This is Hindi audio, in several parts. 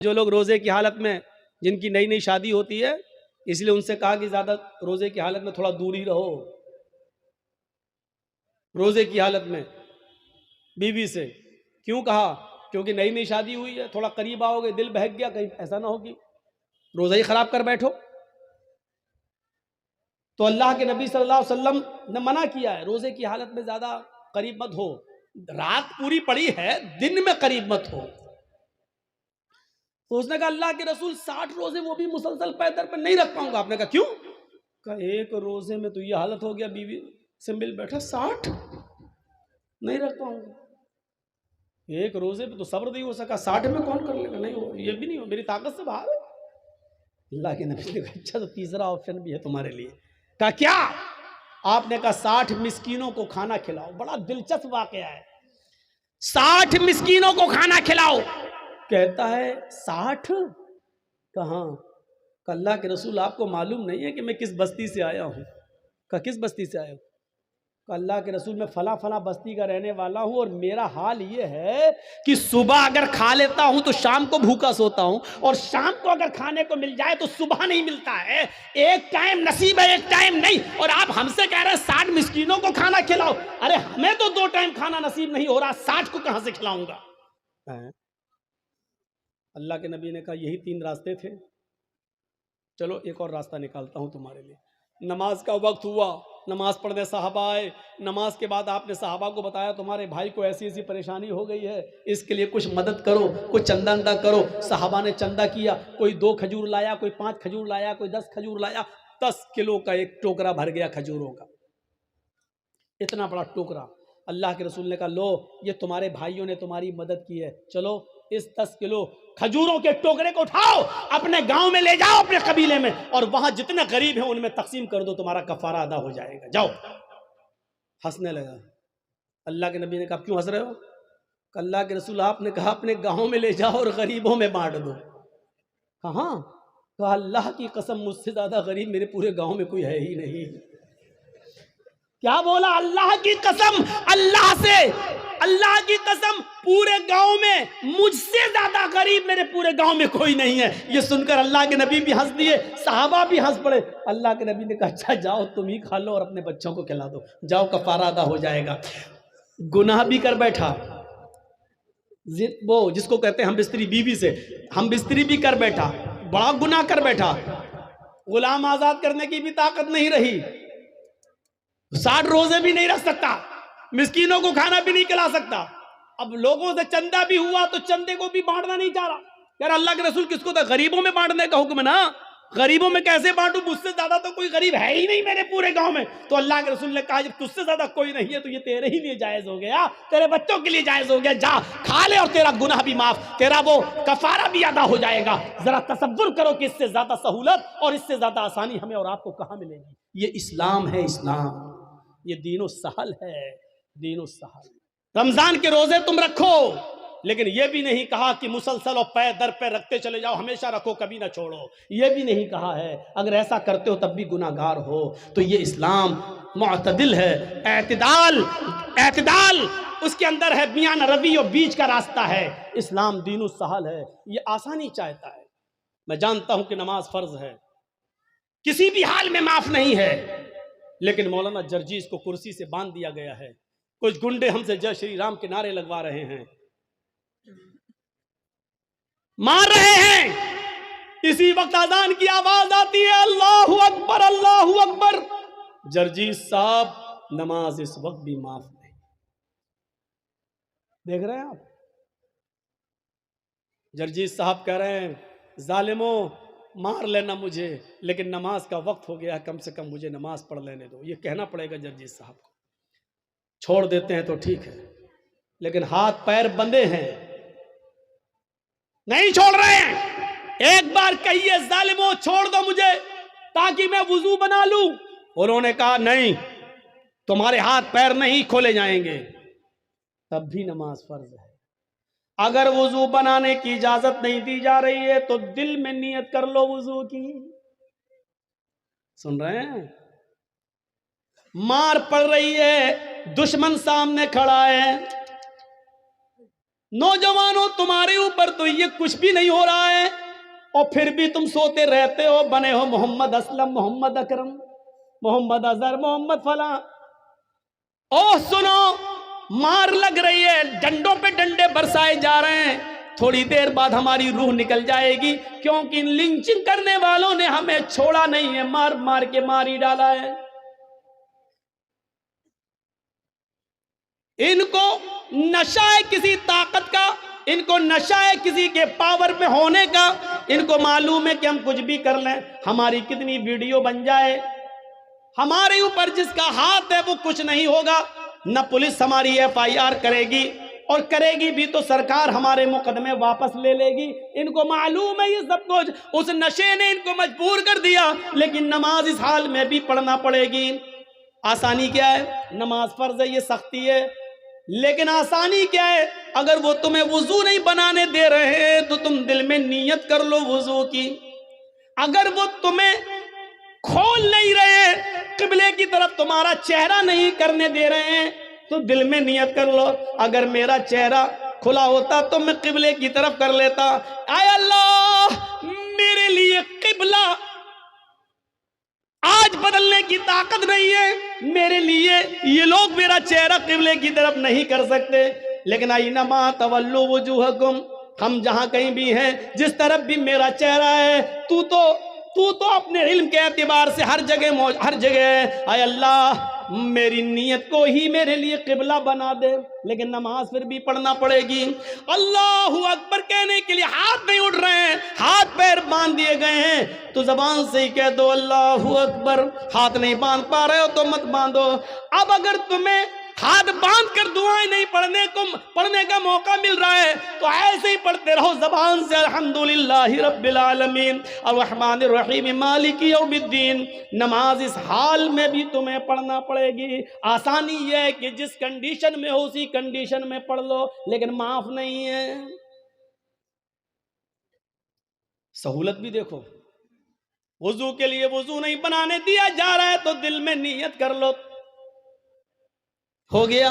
जो लोग रोजे की हालत में, जिनकी नई नई शादी होती है, इसलिए उनसे कहा कि ज्यादा रोजे की हालत में थोड़ा दूर ही रहो। रोजे की हालत में बीवी से क्यों कहा? क्योंकि नई नई शादी हुई है, थोड़ा करीब आओगे, दिल बहक गया, कहीं ऐसा ना हो कि रोजा ही खराब कर बैठो। तो अल्लाह के नबी सल्लल्लाहु अलैहि वसल्लम ने मना किया है, रोजे की हालत में ज्यादा करीब मत हो। रात पूरी पड़ी है, दिन में करीब मत हो। तो उसने कहा अल्लाह के रसूल 60 रोजे वो भी मुसलसल पैदर पर नहीं रख पाऊंगा। आपने कहा क्यों? कहा एक रोजे में तो ये हालत हो गया, बीवी से मिल बैठा, 60 नहीं रख पाऊंगा। एक रोजे पे तो सब्र नहीं हो सका, 60 में कौन कर लेगा? नहीं हो, ये भी नहीं हो, मेरी ताकत से बाहर है। अल्लाह के नबी ने कहा अच्छा तो तीसरा ऑप्शन भी है तुम्हारे लिए। कहा क्या? आपने कहा 60 मिस्कीनों को खाना खिलाओ। बड़ा दिलचस्प वाकया है, 60 मिस्कीनों को खाना खिलाओ। कहता है 60? कहाँ? अल्लाह के रसूल आपको मालूम नहीं है कि मैं किस बस्ती से आया हूँ? कहा किस बस्ती से आया हूँ? अल्लाह के रसूल मैं फला फला बस्ती का रहने वाला हूँ, और मेरा हाल ये है कि सुबह अगर खा लेता हूँ तो शाम को भूखा सोता हूँ, और शाम को अगर खाने को मिल जाए तो सुबह नहीं मिलता है। एक टाइम नसीब है, एक टाइम नहीं। और आप हमसे कह रहे हैं 60 मिस्कीनों को खाना खिलाओ। अरे हमें तो 2 टाइम खाना नसीब नहीं हो रहा, 60 को कहां से खिलाऊंगा? अल्लाह के नबी ने कहा यही 3 रास्ते थे, चलो एक और रास्ता निकालता हूं तुम्हारे लिए। नमाज का वक्त हुआ, नमाज पढ़ने साहबा आए। नमाज के बाद आपने साहबा को बताया तुम्हारे भाई को ऐसी ऐसी परेशानी हो गई है, इसके लिए कुछ मदद करो, कुछ चंदा अंदा करो। साहबा ने चंदा किया, कोई 2 खजूर लाया, कोई 5 खजूर लाया, कोई 10 खजूर लाया। 10 किलो का एक टोकरा भर गया खजूरों का, इतना बड़ा टोकरा। अल्लाह के रसूल ने कहा लो, ये तुम्हारे भाइयों ने तुम्हारी मदद की है, चलो इस 10 किलो खजूरों के टोकरे को उठाओ, अपने गांव में ले जाओ, अपने कबीले में, और वहां जितने गरीब हैं उनमें तकसीम कर दो, तुम्हारा कफारा अदा हो जाएगा, जाओ। हंसने लगा। अल्लाह के नबी ने कहा क्यों हंस रहे हो? अल्लाह के रसूल आपने कहा अपने गांव में ले जाओ और गरीबों में बांट दो। कहाँ? कहा अल्लाह की कसम मुझसे ज्यादा गरीब मेरे पूरे गांव में कोई है ही नहीं। क्या बोला? अल्लाह की कसम, अल्लाह से, अल्लाह की कसम, पूरे गांव में मुझसे ज्यादा गरीब मेरे पूरे गांव में कोई नहीं है। ये सुनकर अल्लाह के नबी भी हंस दिए, साहबा भी हंस पड़े। अल्लाह के नबी ने कहा अच्छा जाओ तुम ही खा लो और अपने बच्चों को खिला दो, जाओ कफारा अदा हो जाएगा। गुनाह भी कर बैठा, वो जिसको कहते हैं हम बिस्तरी, बीवी से हम बिस्तरी भी कर बैठा, बड़ा गुनाह कर बैठा। गुलाम आजाद करने की भी ताकत नहीं रही, 60 रोजे भी नहीं रख सकता, मिस्कीनों को खाना भी नहीं खिला सकता। अब लोगों से चंदा भी हुआ तो चंदे को भी बांटना नहीं चाह रहा। यार अल्लाह के रसूल किसको था? गरीबों में बांटने का हुक्म है ना, गरीबों में कैसे बांटू? मुझसे ज्यादा तो कोई गरीब है ही नहीं मेरे पूरे गांव में। तो अल्लाह के रसूल ने कहा जब तुझसे ज्यादा कोई नहीं है तो ये तेरे ही लिए जायज हो गया, तेरे बच्चों के लिए जायज हो गया, जा खा ले और तेरा गुनाह भी माफ, तेरा वो कफारा भी अदा हो जाएगा। जरा तसव्वुर करो कि इससे ज्यादा सहूलत और इससे ज्यादा आसानी हमें और आपको कहां मिलेगी? ये इस्लाम है, इस्लाम, ये दीनो सहल है, दीनो सहल। रमजान के रोजे तुम रखो, लेकिन यह भी नहीं कहा कि मुसलसल और पैर दर पे रखते चले जाओ, हमेशा रखो कभी ना छोड़ो, यह भी नहीं कहा है। अगर ऐसा करते हो तब भी गुनाहगार हो। तो ये इस्लाम मुअतदिल है, एतदाल, एतदाल उसके अंदर है, मियां रवि और बीच का रास्ता है। इस्लाम दीनो सहल है, ये आसानी चाहता है। मैं जानता हूं कि नमाज फर्ज है, किसी भी हाल में माफ नहीं है, लेकिन मौलाना जर्जीस को कुर्सी से बांध दिया गया है। कुछ गुंडे हमसे जय श्री राम के नारे लगवा रहे हैं, मार रहे हैं। इसी वक्त अजान की आवाज आती है अल्लाहु अकबर, अल्लाहु अकबर। जर्जीस साहब नमाज इस वक्त भी माफ नहीं। देख रहे हैं आप, जर्जीस साहब कह रहे हैं जालिमों मार लेना मुझे, लेकिन नमाज का वक्त हो गया, कम से कम मुझे नमाज पढ़ लेने दो। ये कहना पड़ेगा जर्जीस साहब को। छोड़ देते हैं तो ठीक है, लेकिन हाथ पैर बंधे हैं, नहीं छोड़ रहे हैं। एक बार कहिए जालिमों छोड़ दो मुझे ताकि मैं वुजू बना लूं। उन्होंने कहा नहीं, तुम्हारे हाथ पैर नहीं खोले जाएंगे। तब भी नमाज फर्ज है। अगर वुजू बनाने की इजाजत नहीं दी जा रही है तो दिल में नियत कर लो वुजू की। सुन रहे हैं? मार पड़ रही है, दुश्मन सामने खड़ा है, नौजवानों, तुम्हारे ऊपर तो ये कुछ भी नहीं हो रहा है और फिर भी तुम सोते रहते हो, बने हो मोहम्मद असलम, मोहम्मद अकरम, मोहम्मद अजहर, मोहम्मद फला। ओ सुनो, मार लग रही है, डंडों पे डंडे बरसाए जा रहे हैं, थोड़ी देर बाद हमारी रूह निकल जाएगी, क्योंकि लिंचिंग करने वालों ने हमें छोड़ा नहीं है, मार मार के मार ही डाला है। इनको नशा है किसी ताकत का, इनको नशा है किसी के पावर में होने का। इनको मालूम है कि हम कुछ भी कर लें, हमारी कितनी वीडियो बन जाए, हमारे ऊपर जिसका हाथ है वो कुछ नहीं होगा। न पुलिस हमारी FIR करेगी, और करेगी भी तो सरकार हमारे मुकदमे वापस ले लेगी। इनको मालूम है ये सब कुछ, उस नशे ने इनको मजबूर कर दिया। लेकिन नमाज इस हाल में भी पढ़ना पड़ेगी। आसानी क्या है? नमाज फर्ज है, ये सख्ती है। लेकिन आसानी क्या है? अगर वो तुम्हें वुजू नहीं बनाने दे रहे हैं तो तुम दिल में नीयत कर लो वुजू की। अगर वो तुम्हें खोल नहीं रहे, किबले की तरफ तुम्हारा चेहरा नहीं करने दे रहे हैं, तो दिल में नियत कर लो, अगर मेरा चेहरा खुला होता तो मैं किबले की तरफ कर लेता। आय अल्लाह, मेरे लिए किबला आज बदलने की ताकत नहीं है मेरे लिए, ये लोग मेरा चेहरा किबले की तरफ नहीं कर सकते। लेकिन आइनमा तवल्लु वजूहकुम, हम जहां कहीं भी हैं, जिस तरफ भी मेरा चेहरा है, तू तो अपने इल्म के एतबार से हर जगह है। आय अल्लाह, मेरी नीयत को ही मेरे लिए किबला बना दे। लेकिन नमाज फिर भी पढ़ना पड़ेगी। अल्लाहु अकबर कहने के लिए हाथ नहीं उठ रहे हैं, हाथ पैर बांध दिए गए हैं, तो जबान से ही कह दो अल्लाहु अकबर। हाथ नहीं बांध पा रहे हो तो मत बांधो। अब अगर तुम्हें हाथ बांध कर दुआएं नहीं पढ़ने का मौका मिल रहा है, तो ऐसे ही पढ़ते रहो जबान से, अल्हम्दुलिल्लाहि रब्बिल आलमीन अर्रहमानिर रहीम मालिकी यौमिद्दीन। नमाज इस हाल में भी तुम्हें पढ़ना पड़ेगी। आसानी यह है कि जिस कंडीशन में हो उसी कंडीशन में पढ़ लो, लेकिन माफ नहीं है। सहूलत भी देखो, वुजू के लिए वुजू नहीं बनाने दिया जा रहा है तो दिल में नीयत कर लो, हो गया।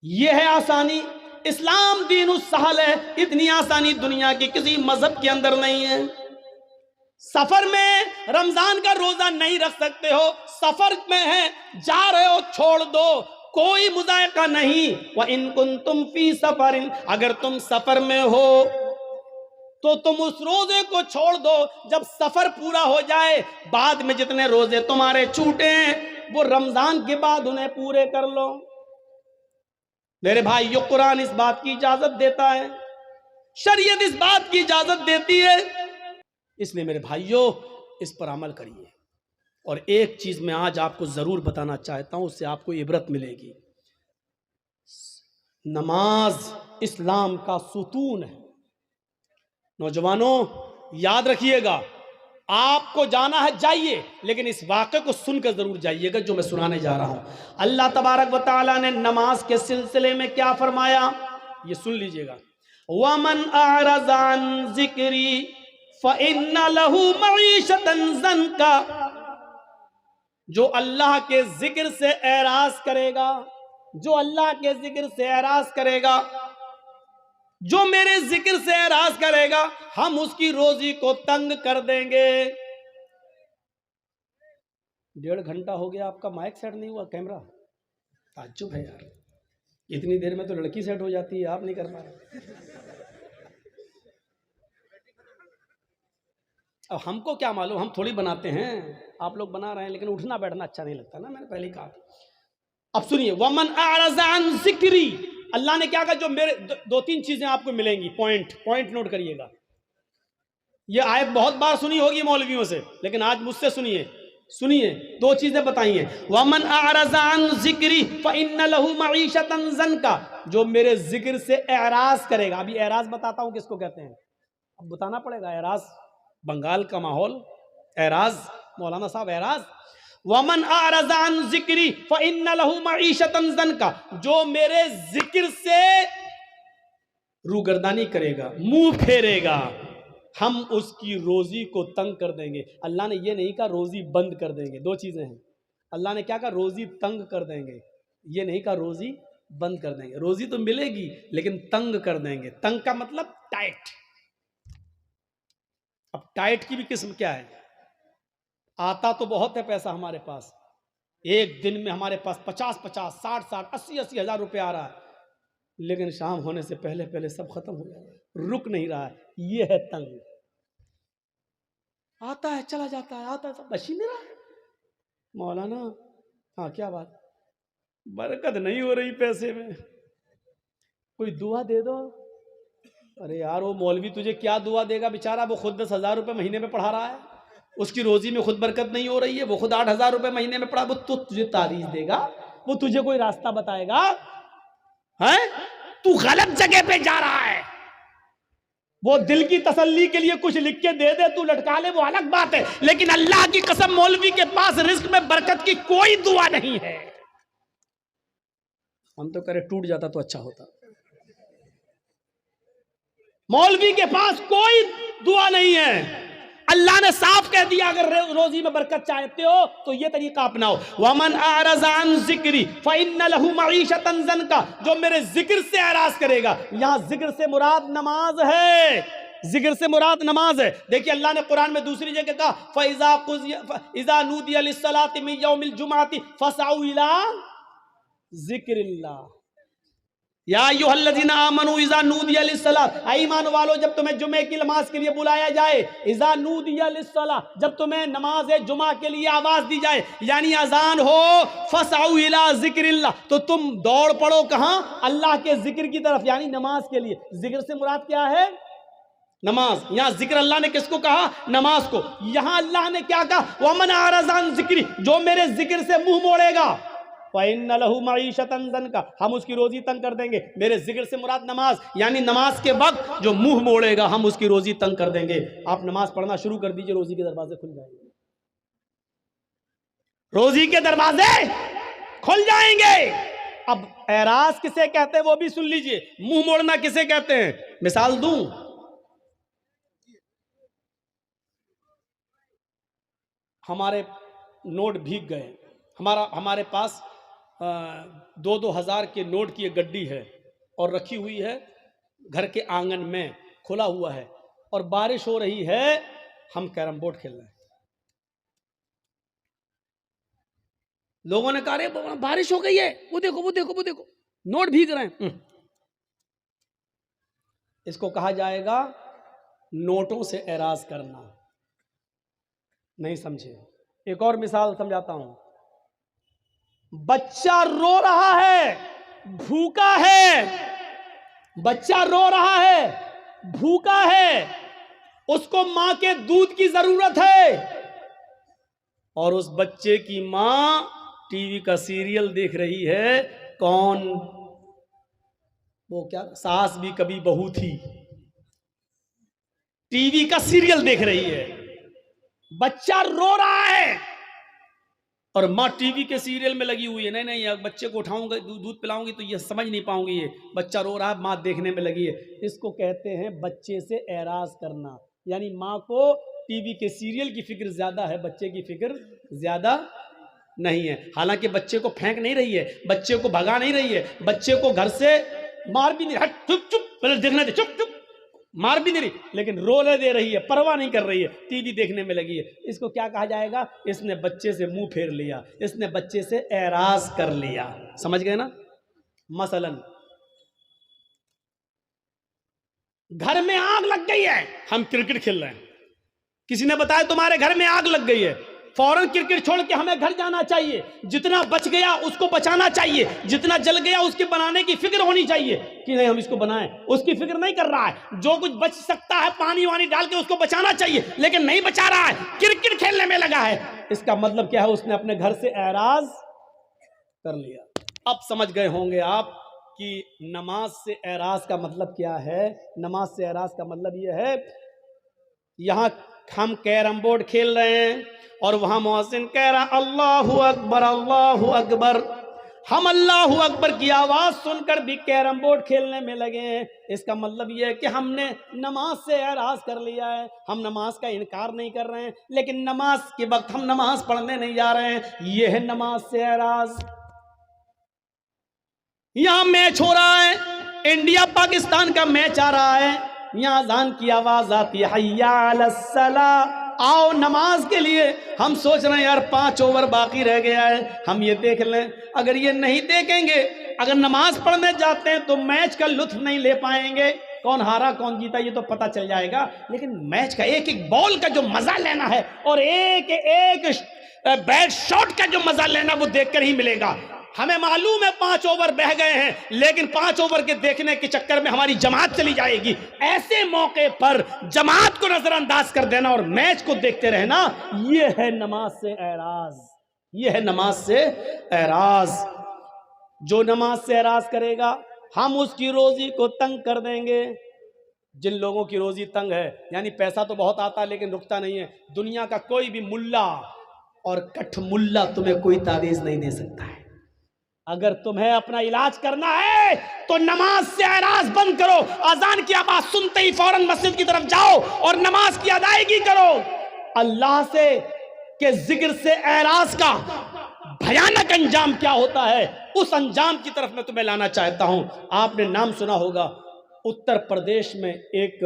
यह है आसानी। इस्लाम दीन सहल है, इतनी आसानी दुनिया की किसी मजहब के अंदर नहीं है। सफर में रमजान का रोजा नहीं रख सकते हो, सफर में है, जा रहे हो, छोड़ दो, कोई मुजायका नहीं। व इन कुंतुम फी सफरिन, अगर तुम सफर में हो तो तुम उस रोजे को छोड़ दो। जब सफर पूरा हो जाए, बाद में जितने रोजे तुम्हारे छूटे हैं वो रमजान के बाद उन्हें पूरे कर लो। मेरे भाई, ये कुरान इस बात की इजाजत देता है, शरीयत इस बात की इजाजत देती है। इसलिए मेरे भाइयों, इस पर अमल करिए। और एक चीज मैं आज आपको जरूर बताना चाहता हूं, उससे आपको इबरत मिलेगी। नमाज इस्लाम का सुतून है। नौजवानों, याद रखिएगा, आपको जाना है जाइए, लेकिन इस वाक़े को सुनकर जरूर जाइएगा जो मैं सुनाने जा रहा हूं। अल्लाह तबारक व तआला ने नमाज के सिलसिले में क्या फरमाया, ये सुन लीजिएगा। वमन अअरज़ अन ज़िक्री फ़इन्न लहू मईशतन ज़न्का, जो अल्लाह के जिक्र से एराज करेगा, जो अल्लाह के जिक्र से एराज करेगा, जो मेरे जिक्र से एराज करेगा, हम उसकी रोजी को तंग कर देंगे। 1.5 घंटा हो गया, आपका माइक सेट नहीं हुआ, कैमरा। ताज्जुब है यार, इतनी देर में तो लड़की सेट हो जाती है, आप नहीं कर पा रहे। अब हमको क्या मालूम, हम थोड़ी बनाते हैं, आप लोग बना रहे हैं, लेकिन उठना बैठना अच्छा नहीं लगता ना, मैंने पहले ही कहा। अब सुनिए, वमन अअरज़ अन ज़िक्री, अल्लाह ने क्या कहा, जो मेरे 2-3 चीजें आपको मिलेंगी, पॉइंट नोट करिएगा। ये आयत बहुत बार सुनी होगी मौलवियों से, लेकिन आज मुझसे सुनिए 2 चीजें बताई हैं। वमन अअरज़ अन ज़िक्री फ़इन्न लहू मईशतन ज़न्का, जो मेरे जिक्र से एराज करेगा। अभी एराज बताता हूं किसको कहते हैं, अब बताना पड़ेगा। एराज बंगाल का माहौल, एराज मौलाना साहब, एराज। वमन अअरज़ अन ज़िक्री फ़इन्न लहू मईशतन ज़न्का, जो मेरे जिक्र से रूगर्दानी करेगा, मुंह फेरेगा, हम उसकी रोजी को तंग कर देंगे। अल्लाह ने ये नहीं कहा रोजी बंद कर देंगे, 2 चीजें हैं। अल्लाह ने क्या कहा, रोजी तंग कर देंगे, ये नहीं कहा रोजी बंद कर देंगे। रोजी तो मिलेगी लेकिन तंग कर देंगे। तंग का मतलब टाइट। अब टाइट की भी किस्म क्या है? आता तो बहुत है पैसा हमारे पास, एक दिन में हमारे पास 50-50, 60-60, 80-80 हजार रुपये आ रहा है, लेकिन शाम होने से पहले पहले सब खत्म हो जाएगा, रुक नहीं रहा है। ये है तंग। आता है चला जाता है, आता है सब बच ही नहीं रहा है। मौलाना हाँ क्या बात? बरकत नहीं हो रही पैसे में, कोई दुआ दे दो। अरे यार वो मौलवी तुझे क्या दुआ देगा बेचारा, वो खुद 10,000 रुपये महीने में पढ़ा रहा है, उसकी रोजी में खुद बरकत नहीं हो रही है, वो खुद 8,000 रुपये महीने में पढ़ा, वो तो तुझे तारीफ देगा, वो तुझे कोई रास्ता बताएगा? है तू गलत जगह पे जा रहा है। वो दिल की तसल्ली के लिए कुछ लिख के दे दे, तू लटका ले, वो अलग बात है, लेकिन अल्लाह की कसम मौलवी के पास रिस्क में बरकत की कोई दुआ नहीं है। हम तो करे टूट जाता तो अच्छा होता। मौलवी के पास कोई दुआ नहीं है। अल्लाह ने साफ कह दिया अगर रोजी में बरकत चाहते हो तो ये तरीका अपनाओ। वमन आरज़ अन ज़िक्री फ़इन्न लहू मईशतन ज़न्का, जो मेरे जिक्र से एराज करेगा। यहां जिक्र से मुराद नमाज है, जिक्र से मुराद नमाज है। देखिए अल्लाह ने कुरान में दूसरी जगह कहा इज़ा नूदिया लिस्सलाति मिन यौमिल जुमअति फसअू इला ज़िक्रिल्लाह या अय्युहल्लज़ीना आमनू इज़ा नूदिया लिस्सलात, ईमान वालो जब तुम्हें जुमे की नमाज के लिए बुलाया जाए, इज़ा नूदिया लिस्सलात, जब तुम्हें नमाज जुमा के लिए आवाज दी जाए, यानी अजान हो, फसअू इला ज़िक्रिल्लाह, तो तुम दौड़ पड़ो कहां? अल्लाह के जिक्र की तरफ, यानी नमाज के लिए। जिक्र से मुराद क्या है? नमाज। यहां जिक्र अल्लाह ने किसको कहा? नमाज को। यहां अल्लाह ने क्या कहा? वमन आरज़ अन ज़िक्री, जो मेरे जिक्र से मुंह मोड़ेगा, फ़इन्न लहू मईशतन ज़न्का, हम उसकी रोजी तंग कर देंगे। मेरे जिक्र से मुराद नमाज, यानी नमाज के वक्त जो मुंह मोड़ेगा हम उसकी रोजी तंग कर देंगे। आप नमाज पढ़ना शुरू कर दीजिए, रोजी के दरवाजे खुल जाएंगे, रोजी के दरवाजे खुल जाएंगे। अब एराज किसे कहते हैं वो भी सुन लीजिए, मुंह मोड़ना किसे कहते हैं? मिसाल दूं, हमारे नोट भीग गए, हमारे पास 2-2 हजार के नोट की एक गड्डी है और रखी हुई है घर के आंगन में, खुला हुआ है, और बारिश हो रही है, हम कैरम बोर्ड खेल रहे हैं। लोगों ने कहा रे बारिश हो गई है, वो देखो वो देखो वो देखो, नोट भीग रहे हैं। इसको कहा जाएगा नोटों से एराज करना। नहीं समझे? एक और मिसाल समझाता हूं। बच्चा रो रहा है, भूखा है, बच्चा रो रहा है, भूखा है, उसको मां के दूध की जरूरत है, और उस बच्चे की मां टीवी का सीरियल देख रही है। कौन? वो क्या, सास भी कभी बहू थी, टीवी का सीरियल देख रही है, बच्चा रो रहा है और माँ टीवी के सीरियल में लगी हुई है। नहीं नहीं, बच्चे को उठाऊंगा, दूध पिलाऊंगी तो ये समझ नहीं पाऊंगी, ये बच्चा रो रहा है, माँ देखने में लगी है। इसको कहते हैं बच्चे से एराज करना, यानी माँ को टीवी के सीरियल की फिक्र ज्यादा है, बच्चे की फिक्र ज्यादा नहीं है। हालांकि बच्चे को फेंक नहीं रही है, बच्चे को भगा नहीं रही है, बच्चे को घर से मार भी नहीं, हट चुप चुप पहले देखने दे, चुप चुप, मार भी नहीं रही, लेकिन रोने दे रही है, परवाह नहीं कर रही है, टीवी देखने में लगी है। इसको क्या कहा जाएगा? इसने बच्चे से मुंह फेर लिया, इसने बच्चे से एराज कर लिया। समझ गए ना? मसलन घर में आग लग गई है, हम क्रिकेट खेल रहे हैं, किसी ने बताया तुम्हारे घर में आग लग गई है, फौरन क्रिकेट छोड़ के हमें घर जाना चाहिए, जितना बच गया उसको बचाना चाहिए, जितना जल गया उसके बनाने की फिक्र होनी चाहिए कि नहीं हम इसको बनाएं। उसकी फिक्र नहीं कर रहा है, जो कुछ बच सकता है पानी वानी डाल के उसको बचाना चाहिए, लेकिन नहीं बचा रहा है, क्रिकेट खेलने में लगा है। इसका मतलब क्या है? उसने अपने घर से एराज कर लिया। अब समझ गए होंगे आप कि नमाज से एराज का मतलब क्या है। नमाज से एराज का मतलब यह है, यहां हम कैरम बोर्ड खेल रहे हैं और वहां मुअज्जिन कह रहा अल्लाहु अकबर अल्लाहु अकबर, हम अल्लाहु अकबर की आवाज सुनकर भी कैरम बोर्ड खेलने में लगे हैं। इसका मतलब यह है कि हमने नमाज से एराज कर लिया है। हम नमाज का इनकार नहीं कर रहे हैं, लेकिन नमाज के वक्त हम नमाज पढ़ने नहीं जा रहे हैं। यह है नमाज से एराज। यहां मैच हो रहा है, इंडिया पाकिस्तान का मैच आ रहा है, यहां अजान की आवाज आती है, हय्या अलस्सला, आओ नमाज के लिए। हम सोच रहे हैं यार 5 ओवर बाकी रह गया है, हम ये देख लें। अगर ये नहीं देखेंगे, अगर नमाज पढ़ने जाते हैं तो मैच का लुत्फ नहीं ले पाएंगे। कौन हारा कौन जीता ये तो पता चल जाएगा, लेकिन मैच का एक एक बॉल का जो मजा लेना है और एक एक बैट शॉट का जो मजा लेना वो देखकर ही मिलेगा। हमें मालूम है 5 ओवर बह गए हैं, लेकिन 5 ओवर के देखने के चक्कर में हमारी जमात चली जाएगी। ऐसे मौके पर जमात को नजरअंदाज कर देना और मैच को देखते रहना, यह है नमाज से एराज, यह है नमाज से एराज। जो नमाज से एराज करेगा हम उसकी रोजी को तंग कर देंगे। जिन लोगों की रोजी तंग है, यानी पैसा तो बहुत आता है लेकिन रुकता नहीं है, दुनिया का कोई भी मुल्ला और कठ मुल्ला तुम्हें कोई तावीज नहीं दे सकता है। अगर तुम्हें अपना इलाज करना है तो नमाज से एराज बंद करो, अजान की आवाज सुनते ही फौरन मस्जिद की तरफ जाओ और नमाज की अदायगी करो। अल्लाह से के जिक्र से एराज का भयानक अंजाम क्या होता है, उस अंजाम की तरफ मैं तुम्हें लाना चाहता हूं। आपने नाम सुना होगा, उत्तर प्रदेश में एक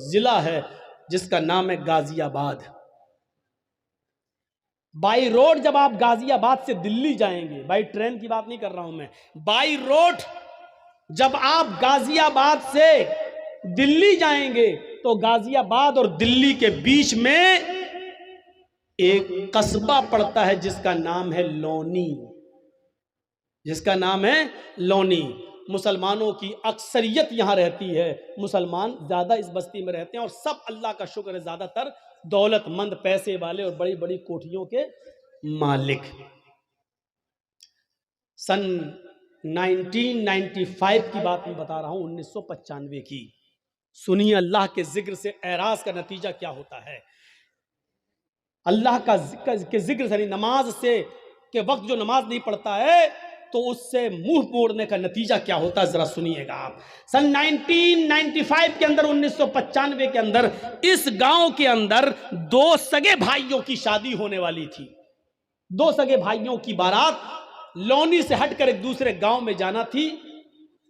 जिला है जिसका नाम है गाजियाबाद। बाई रोड जब आप गाजियाबाद से दिल्ली जाएंगे, बाई ट्रेन की बात नहीं कर रहा हूं मैं, बाई रोड जब आप गाजियाबाद से दिल्ली जाएंगे तो गाजियाबाद और दिल्ली के बीच में एक कस्बा पड़ता है जिसका नाम है लोनी, जिसका नाम है लोनी। मुसलमानों की अक्सरियत यहां रहती है, मुसलमान ज्यादा इस बस्ती में रहते हैं और सब अल्लाह का शुक्र है ज्यादातर दौलतमंद, पैसे वाले और बड़ी बड़ी कोठियों के मालिक। सन 1995 की बात मैं बता रहा हूं, 1995 की। सुनिए अल्लाह के जिक्र से एराज का नतीजा क्या होता है। अल्लाह का जिक्र से, नमाज से के वक्त जो नमाज नहीं पढ़ता है तो उससे मुंह मोड़ने का नतीजा क्या होता है, जरा सुनिएगा आप। सन 1995 के अंदर, 1995 के अंदर इस गांव के अंदर 2 सगे भाइयों की शादी होने वाली थी। 2 सगे भाइयों की बारात लोनी से हटकर एक दूसरे गांव में जाना थी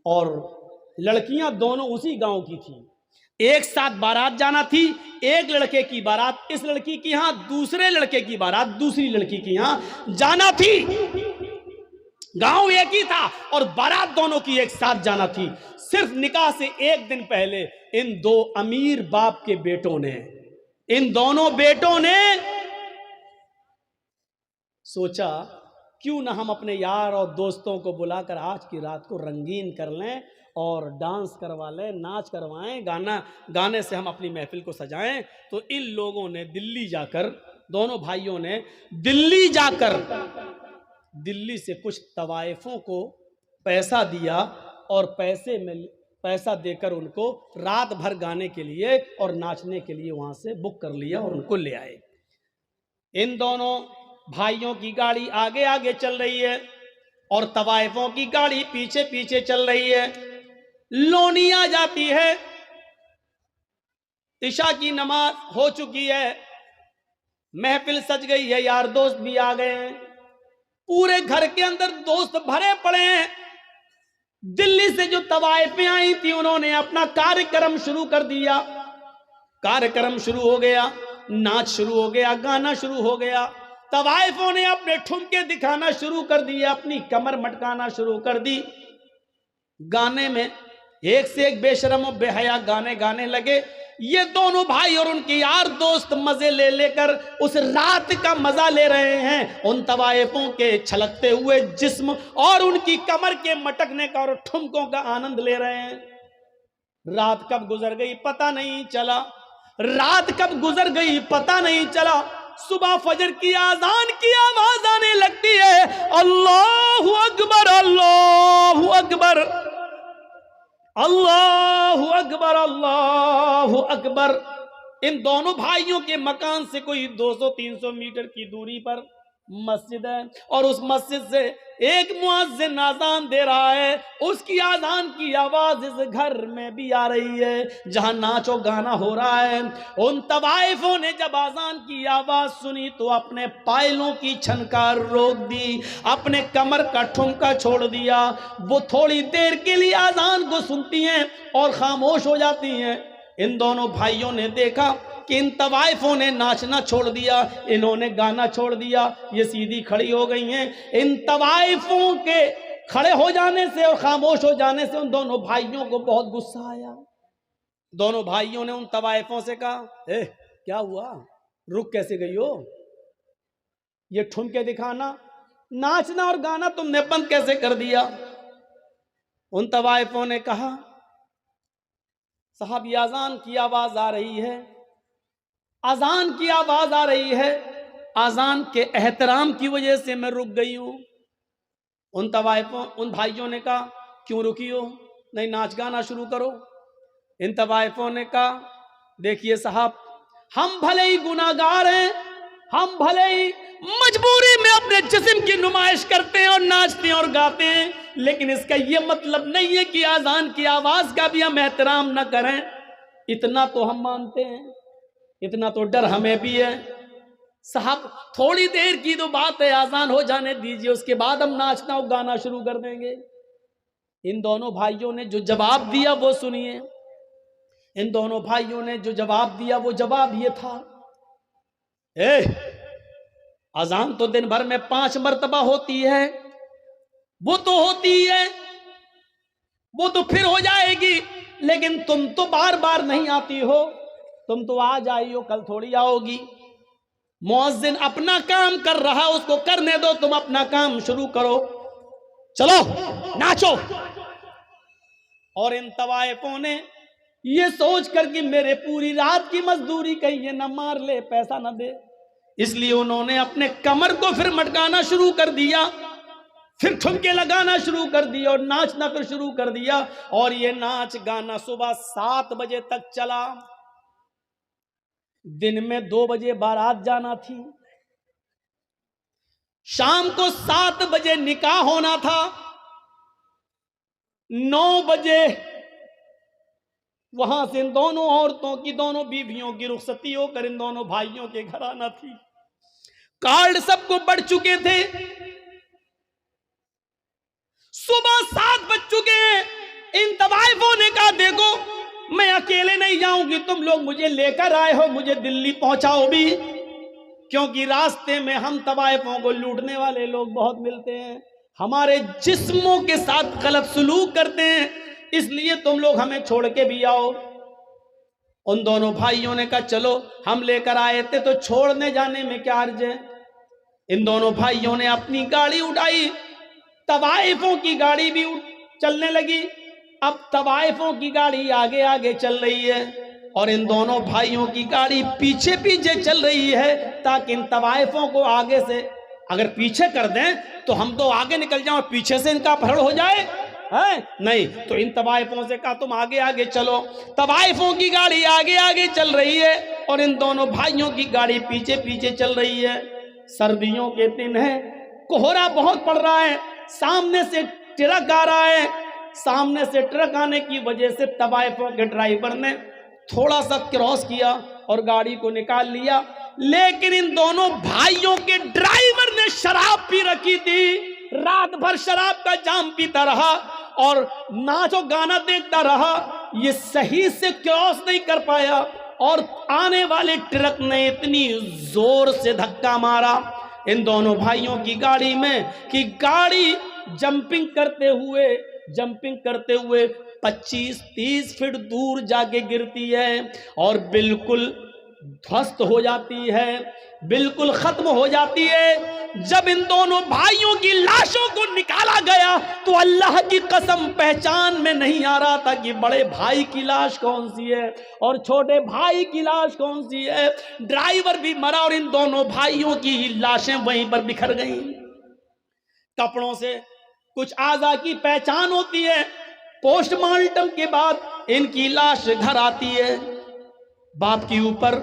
और लड़कियां दोनों उसी गांव की थी। एक साथ बारात जाना थी, एक लड़के की बारात इस लड़की की यहां, दूसरे लड़के की बारात दूसरी लड़की की यहां जाना थी। गांव एक ही था और बारात दोनों की एक साथ जाना थी। सिर्फ निकाह से एक दिन पहले इन 2 अमीर बाप के बेटों ने, इन दोनों बेटों ने सोचा क्यों ना हम अपने यार और दोस्तों को बुलाकर आज की रात को रंगीन कर लें और डांस करवा लें, नाच करवाएं, गाने से हम अपनी महफिल को सजाएं। तो इन लोगों ने दिल्ली जाकर, दोनों भाइयों ने दिल्ली जाकर दिल्ली से कुछ तवाइफों को पैसा दिया और पैसा देकर उनको रात भर गाने के लिए और नाचने के लिए वहां से बुक कर लिया और उनको ले आए। इन दोनों भाइयों की गाड़ी आगे आगे चल रही है और तवाइफों की गाड़ी पीछे पीछे चल रही है। लोनी आ जाती है, इशा की नमाज हो चुकी है, महफिल सज गई है, यार दोस्त भी आ गए हैं, पूरे घर के अंदर दोस्त भरे पड़े हैं। दिल्ली से जो तवाइफें आई थी उन्होंने अपना कार्यक्रम शुरू कर दिया। कार्यक्रम शुरू हो गया, नाच शुरू हो गया, गाना शुरू हो गया। तवाइफों ने अपने ठुमके दिखाना शुरू कर दिया, अपनी कमर मटकाना शुरू कर दी। गाने में एक से एक बेशरम और बेहया गाने गाने लगे। ये दोनों भाई और उनके यार दोस्त मजे ले लेकर उस रात का मजा ले रहे हैं, उन तवाइफों के छलकते हुए जिस्म और उनकी कमर के मटकने का और ठुमकों का आनंद ले रहे हैं। रात कब गुजर गई पता नहीं चला, रात कब गुजर गई पता नहीं चला। सुबह फजर की आजान की आवाज आने लगती है, अल्लाहु अकबर अल्लाहु अकबर अल्लाहु अकबर अल्लाहु अकबर। इन दोनों भाइयों के मकान से कोई 200-300 मीटर की दूरी पर मस्जिद है और उस मस्जिद से एक मुअज्जिन आजान दे रहा है, उसकी आजान की आवाज इस घर में भी आ रही है जहां नाचो गाना हो रहा है। उन तवाइफों ने जब आजान की आवाज सुनी तो अपने पायलों की छनकार रोक दी, अपने कमर का ठुमका छोड़ दिया। वो थोड़ी देर के लिए आजान को सुनती हैं और खामोश हो जाती हैं। इन दोनों भाइयों ने देखा कि इन तवाइफों ने नाचना छोड़ दिया, इन्होंने गाना छोड़ दिया, ये सीधी खड़ी हो गई हैं। इन तवाइफों के खड़े हो जाने से और खामोश हो जाने से उन दोनों भाइयों को बहुत गुस्सा आया। दोनों भाइयों ने उन तवाइफों से कहा, क्या हुआ, रुक कैसे गई हो? ये ठुमके दिखाना, नाचना और गाना तुमने बंद कैसे कर दिया? उन तवाइफों ने कहा, साहब ये अजान की आवाज आ रही है, अजान की आवाज आ रही है, अजान के एहतराम की वजह से मैं रुक गई हूं। उन भाइयों ने कहा, क्यों रुकी हो, नहीं नाच गाना शुरू करो। इन तवाइफों ने कहा, देखिए साहब, हम भले ही गुनाहगार हैं, हम भले ही मजबूरी में अपने जिस्म की नुमाइश करते हैं और नाचते हैं और गाते हैं, लेकिन इसका यह मतलब नहीं है कि आजान की आवाज का भी हम एहतराम न करें। इतना तो हम मानते हैं, इतना तो डर हमें भी है। साहब थोड़ी देर की तो बात है, आजान हो जाने दीजिए, उसके बाद हम नाचना और गाना शुरू कर देंगे। इन दोनों भाइयों ने जो जवाब दिया वो सुनिए। इन दोनों भाइयों ने जो जवाब दिया वो जवाब ये था, अजान तो दिन भर में 5 मर्तबा होती है, वो तो होती है, वो तो फिर हो जाएगी, लेकिन तुम तो बार बार नहीं आती हो, तुम तो आज आई हो, कल थोड़ी आओगी। मुअज्जिन अपना काम कर रहा, उसको करने दो, तुम अपना काम शुरू करो, चलो नाचो। और इन तवाइफों ने ये सोच कर कि मेरे पूरी रात की मजदूरी कहीं ये न मार ले, पैसा न दे, इसलिए उन्होंने अपने कमर को फिर मटकाना शुरू कर दिया, फिर ठुमके लगाना शुरू कर दिया और नाचना फिर शुरू कर दिया। और ये नाच गाना सुबह 7 बजे तक चला। दिन में 2 बजे बारात जाना थी, शाम को 7 बजे निकाह होना था, 9 बजे वहां से इन दोनों औरतों की, दोनों बीवियों की रुखसती होकर इन दोनों भाइयों के घर आना थी। कार्ड सबको बढ़ चुके थे, सुबह 7 बज चुके हैं। इन तवाइफों ने कहा, देखो मैं अकेले नहीं जाऊंगी, तुम लोग मुझे लेकर आए हो, मुझे दिल्ली पहुंचाओ भी, क्योंकि रास्ते में हम तवाइफों को लूटने वाले लोग बहुत मिलते हैं, हमारे जिस्मों के साथ गलत सलूक करते हैं, इसलिए तुम लोग हमें छोड़ के भी आओ। उन दोनों भाइयों ने कहा, चलो हम लेकर आए थे तो छोड़ने जाने में क्या अर्ज है। इन दोनों भाइयों ने अपनी गाड़ी उठाई, तवाइफों की गाड़ी भी चलने लगी। अब तवाइफों की गाड़ी आगे आगे चल रही है और इन दोनों भाइयों की गाड़ी पीछे पीछे चल रही है, ताकि इन तवाइफों को आगे से अगर पीछे कर दें तो हम तो आगे निकल जाएं और पीछे से इनका अपहरण हो जाए, है नहीं। तो इन तवाइफों से कहा, तुम आगे आगे चलो। तवाइफों की गाड़ी आगे आगे चल रही है और इन दोनों भाइयों की गाड़ी पीछे पीछे चल रही है। सर्दियों के दिन है, कोहरा बहुत पड़ रहा है, सामने से ट्रक आ रहा है, सामने से ट्रक आने की वजह से तवाइफों के ड्राइवर ने थोड़ा सा क्रॉस किया और गाड़ी को निकाल लिया, लेकिन इन दोनों भाइयों के ड्राइवर ने शराब पी रखी थी, रात भर शराब का जाम पीता रहा और नाचो गाना देखता रहा, ये सही से क्रॉस नहीं कर पाया और आने वाले ट्रक ने इतनी जोर से धक्का मारा इन दोनों भाइयों की गाड़ी में कि गाड़ी जंपिंग करते हुए 25-30 फीट दूर जाके गिरती है और बिल्कुल ध्वस्त हो जाती है, बिल्कुल खत्म हो जाती है। जब इन दोनों भाइयों की लाशों को निकाला गया तो अल्लाह की कसम पहचान में नहीं आ रहा था कि बड़े भाई की लाश कौन सी है और छोटे भाई की लाश कौन सी है। ड्राइवर भी मरा और इन दोनों भाइयों की लाशें वहीं पर बिखर गईं। कपड़ों से कुछ आज़ा की पहचान होती है, पोस्टमार्टम के बाद इनकी लाश घर आती है। बाप के ऊपर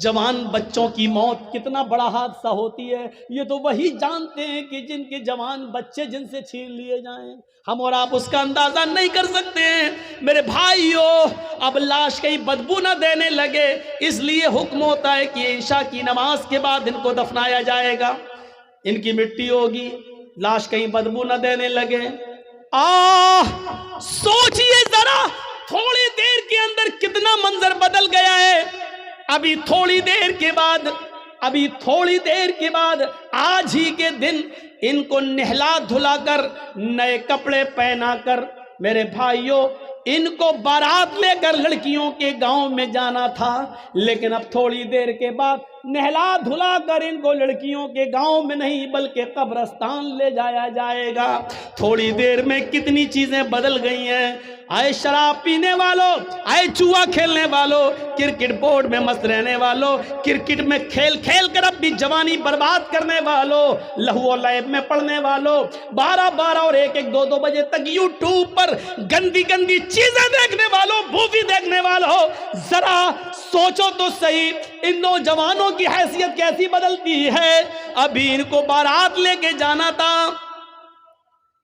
जवान बच्चों की मौत कितना बड़ा हादसा होती है, ये तो वही जानते हैं कि जिनके जवान बच्चे जिनसे छीन लिए जाएं। हम और आप उसका अंदाजा नहीं कर सकते हैं। मेरे भाइयों, अब लाश कहीं बदबू ना देने लगे, इसलिए हुक्म होता है कि ईशा की नमाज के बाद इनको दफनाया जाएगा, इनकी मिट्टी होगी, लाश कहीं बदबू ना देने लगे। सोचिए जरा, थोड़ी देर के अंदर कितना मंजर बदल गया है। अभी थोड़ी देर के बाद आज ही के दिन इनको नहला धुलाकर नए कपड़े पहनाकर, मेरे भाइयों, इनको बारात लेकर लड़कियों के गांव में जाना था, लेकिन अब थोड़ी देर के बाद नहला धुला कर इनको लड़कियों के गांव में नहीं बल्कि कब्रिस्तान ले जाया जाएगा। थोड़ी देर में कितनी चीजें बदल गई हैं। आए शराब पीने वालों, आए जुआ खेलने वालों, क्रिकेट बोर्ड में मस्त रहने वालों, क्रिकेट में खेल खेल कर अपनी जवानी बर्बाद करने वालों, लहू और लैब में पढ़ने वालों, 12-12 और 1-1, 2-2 बजे तक यूट्यूब पर गंदी गंदी चीजें देखने वालों, मूवी देखने वालों, जरा सोचो तो सही, इन नौजवानों की हैसियत कैसी बदलती है। अभी इनको बारात लेके जाना था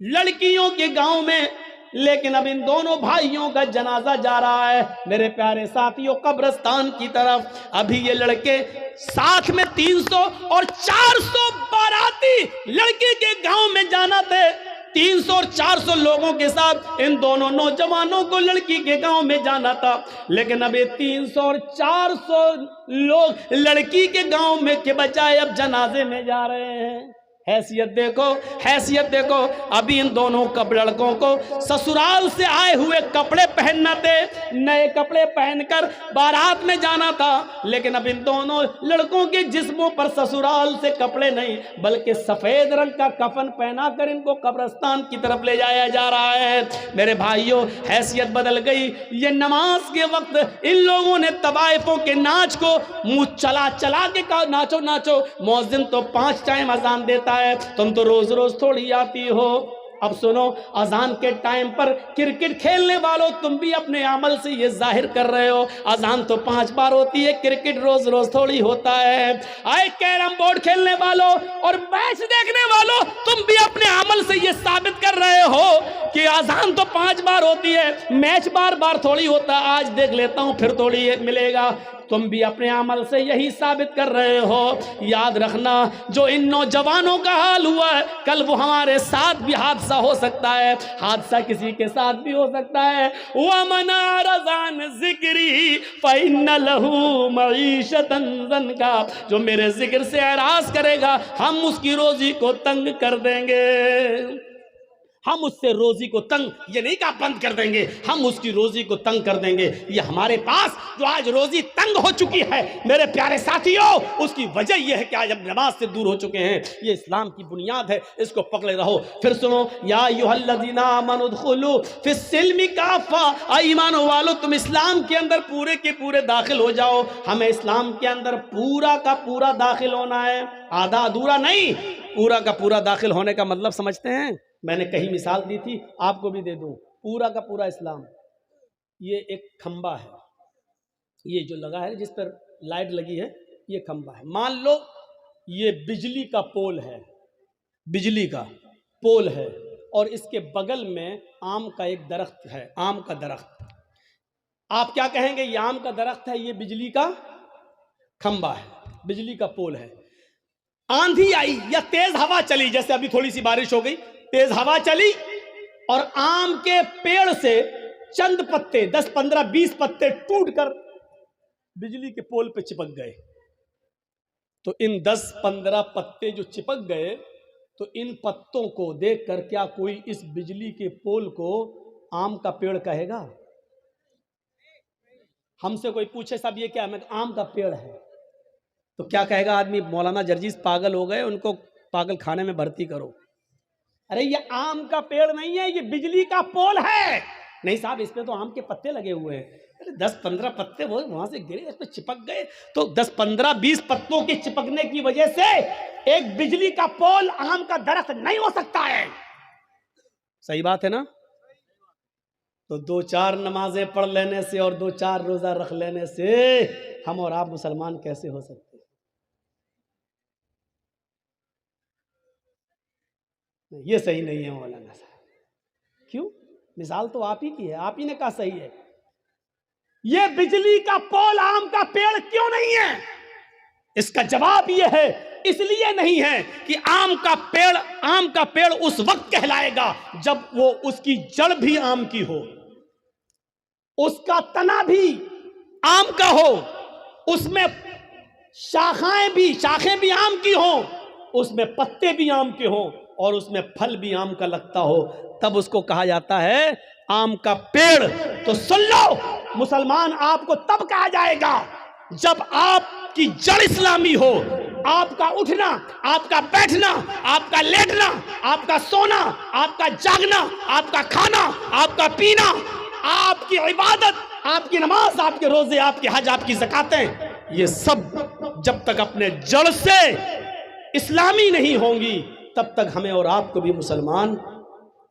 लड़कियों के गांव में, लेकिन अब इन दोनों भाइयों का जनाजा जा रहा है मेरे प्यारे साथियों कब्रिस्तान की तरफ। अभी ये लड़के साथ में 300 और 400 बाराती लड़के के गांव में जाना थे। 300 और 400 लोगों के साथ इन दोनों नौजवानों को लड़की के गांव में जाना था, लेकिन अब ये 300 और 400 लोग लड़की के गांव में के बजाय अब जनाजे में जा रहे हैं। हैसियत देखो, हैसियत देखो। अभी इन दोनों लड़कों को ससुराल से आए हुए कपड़े पहनना थे, नए कपड़े पहनकर बारात में जाना था, लेकिन अब इन दोनों लड़कों के जिस्मों पर ससुराल से कपड़े नहीं बल्कि सफेद रंग का कफन पहनाकर इनको कब्रिस्तान की तरफ ले जाया जा रहा है। मेरे भाइयों, हैसियत बदल गई। ये नमाज के वक्त इन लोगों ने तवाइफों के नाच को मुंह चला चला के कहा नाचो नाचो। मौज़िन तो 5 टाइम अजान देता है, तुम तो रोज रोज थोड़ी आती हो। अब सुनो, अजान के टाइम पर क्रिकेट खेलने वालों, तुम भी अपने अमल से ये जाहिर कर रहे हो अजान तो 5 बार होती है, क्रिकेट रोज रोज थोड़ी होता है। आए कैरम बोर्ड खेलने वालों और मैच देखने वालों, तुम भी अपने अमल से ये साबित कर रहे हो कि अजान तो 5 बार होती है, मैच बार बार थोड़ी होता है, आज देख लेता हूं फिर थोड़ी मिलेगा। तुम भी अपने अमल से यही साबित कर रहे हो। याद रखना, जो इन नौजवानों का हाल हुआ है, कल वो हमारे साथ भी हादसा हो सकता है, हादसा किसी के साथ भी हो सकता है। वमना रज़ान ज़िक्री फ़इन्न लहू मईशतन ज़नका, जो मेरे जिक्र से एराज़ करेगा हम उसकी रोजी को तंग कर देंगे। हम उससे रोजी को तंग, ये नहीं कहा बंद कर देंगे, हम उसकी रोजी को तंग कर देंगे। ये हमारे पास जो आज रोजी तंग हो चुकी है मेरे प्यारे साथियों, उसकी वजह यह है कि आज हम नमाज से दूर हो चुके हैं। ये इस्लाम की बुनियाद है, इसको पकड़े रहो। फिर सुनो, या अय्युहल्लज़ीना आमनू उदखुलू फिस्सिल्मि काफ़ा, ईमान वालों तुम इस्लाम के अंदर पूरे के पूरे दाखिल हो जाओ। हमें इस्लाम के अंदर पूरा का पूरा दाखिल होना है, आधा अधूरा नहीं, पूरा का पूरा दाखिल होने का मतलब समझते हैं? मैंने कहीं मिसाल दी थी, आपको भी दे दूं। पूरा का पूरा इस्लाम, ये एक खंबा है, ये जो लगा है जिस पर लाइट लगी है, ये खंबा है। मान लो ये बिजली का पोल है, बिजली का पोल है, और इसके बगल में आम का एक दरख्त है, आम का दरख्त। आप क्या कहेंगे? ये आम का दरख्त है, ये बिजली का खंबा है, बिजली का पोल है। आंधी आई या तेज हवा चली, जैसे अभी थोड़ी सी बारिश हो गई, तेज हवा चली और आम के पेड़ से चंद पत्ते, 10, 15, 20 पत्ते टूटकर बिजली के पोल पे चिपक गए। तो इन 10, 15 पत्ते जो चिपक गए, तो इन पत्तों को देखकर क्या कोई इस बिजली के पोल को आम का पेड़ कहेगा? हमसे कोई पूछे साहब ये क्या है, मैं आम का पेड़ है, तो क्या कहेगा आदमी? मौलाना जर्जीस पागल हो गए, उनको पागल खाने में भर्ती करो। अरे ये आम का पेड़ नहीं है, ये बिजली का पोल है। नहीं साहब, इस पे तो आम के पत्ते लगे हुए हैं। अरे 10-15 पत्ते वो वहां से गिरे, इस पे चिपक गए, तो 10-15-20 पत्तों के चिपकने की वजह से एक बिजली का पोल आम का दरख्त नहीं हो सकता है। सही बात है ना? तो 2-4 नमाजें पढ़ लेने से और 2-4 रोजा रख लेने से हम और आप मुसलमान कैसे हो सकते हैं? ये सही नहीं है मौलाना साहब। क्यों? मिसाल तो आप ही की है, आप ही ने कहा सही है। ये बिजली का पोल आम का पेड़ क्यों नहीं है? इसका जवाब यह है, इसलिए नहीं है कि आम का पेड़ उस वक्त कहलाएगा जब वो उसकी जड़ भी आम की हो, उसका तना भी आम का हो, उसमें शाखें भी आम की हो, उसमें पत्ते भी आम के हो और उसमें फल भी आम का लगता हो, तब उसको कहा जाता है आम का पेड़। तो सुन लो मुसलमान, आपको तब कहा जाएगा जब आपकी जड़ इस्लामी हो। आपका उठना, आपका बैठना, आपका लेटना, आपका सोना, आपका जागना, आपका खाना, आपका पीना, आपकी इबादत, आपकी नमाज, आपके रोजे, आपके हज, आपकी ज़कातें, ये सब जब तक अपने जड़ से इस्लामी नहीं होंगी तब तक हमें और आपको भी मुसलमान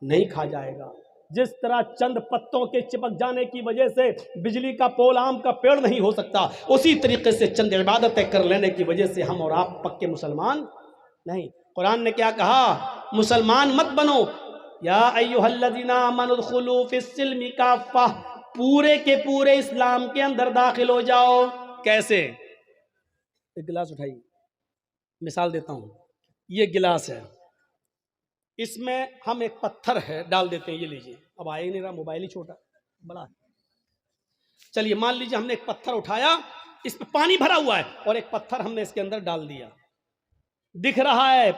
नहीं खा जाएगा। जिस तरह चंद पत्तों के चिपक जाने की वजह से बिजली का पोल आम का पेड़ नहीं हो सकता, उसी तरीके से चंद इबादतें कर लेने की वजह से हम और आप पक्के मुसलमान नहीं। कुरान ने क्या कहा? मुसलमान मत बनो, या अय्युहल्लज़ीना आमनु उदखुलू फिस्सिल्मि काफ़ा, पूरे के पूरे इस्लाम के अंदर दाखिल हो जाओ। कैसे? एक गिलास उठाइए, मिसाल देता हूं। ये गिलास है, इसमें हम एक पत्थर है डाल देते हैं, ये लीजिए। अब आए नहीं रहा, मोबाइल ही छोटा बड़ा। चलिए मान लीजिए हमने एक पत्थर उठाया, इस पे पानी भरा हुआ है और एक पत्थर हमने इसके अंदर डाल दिया। दिख रहा है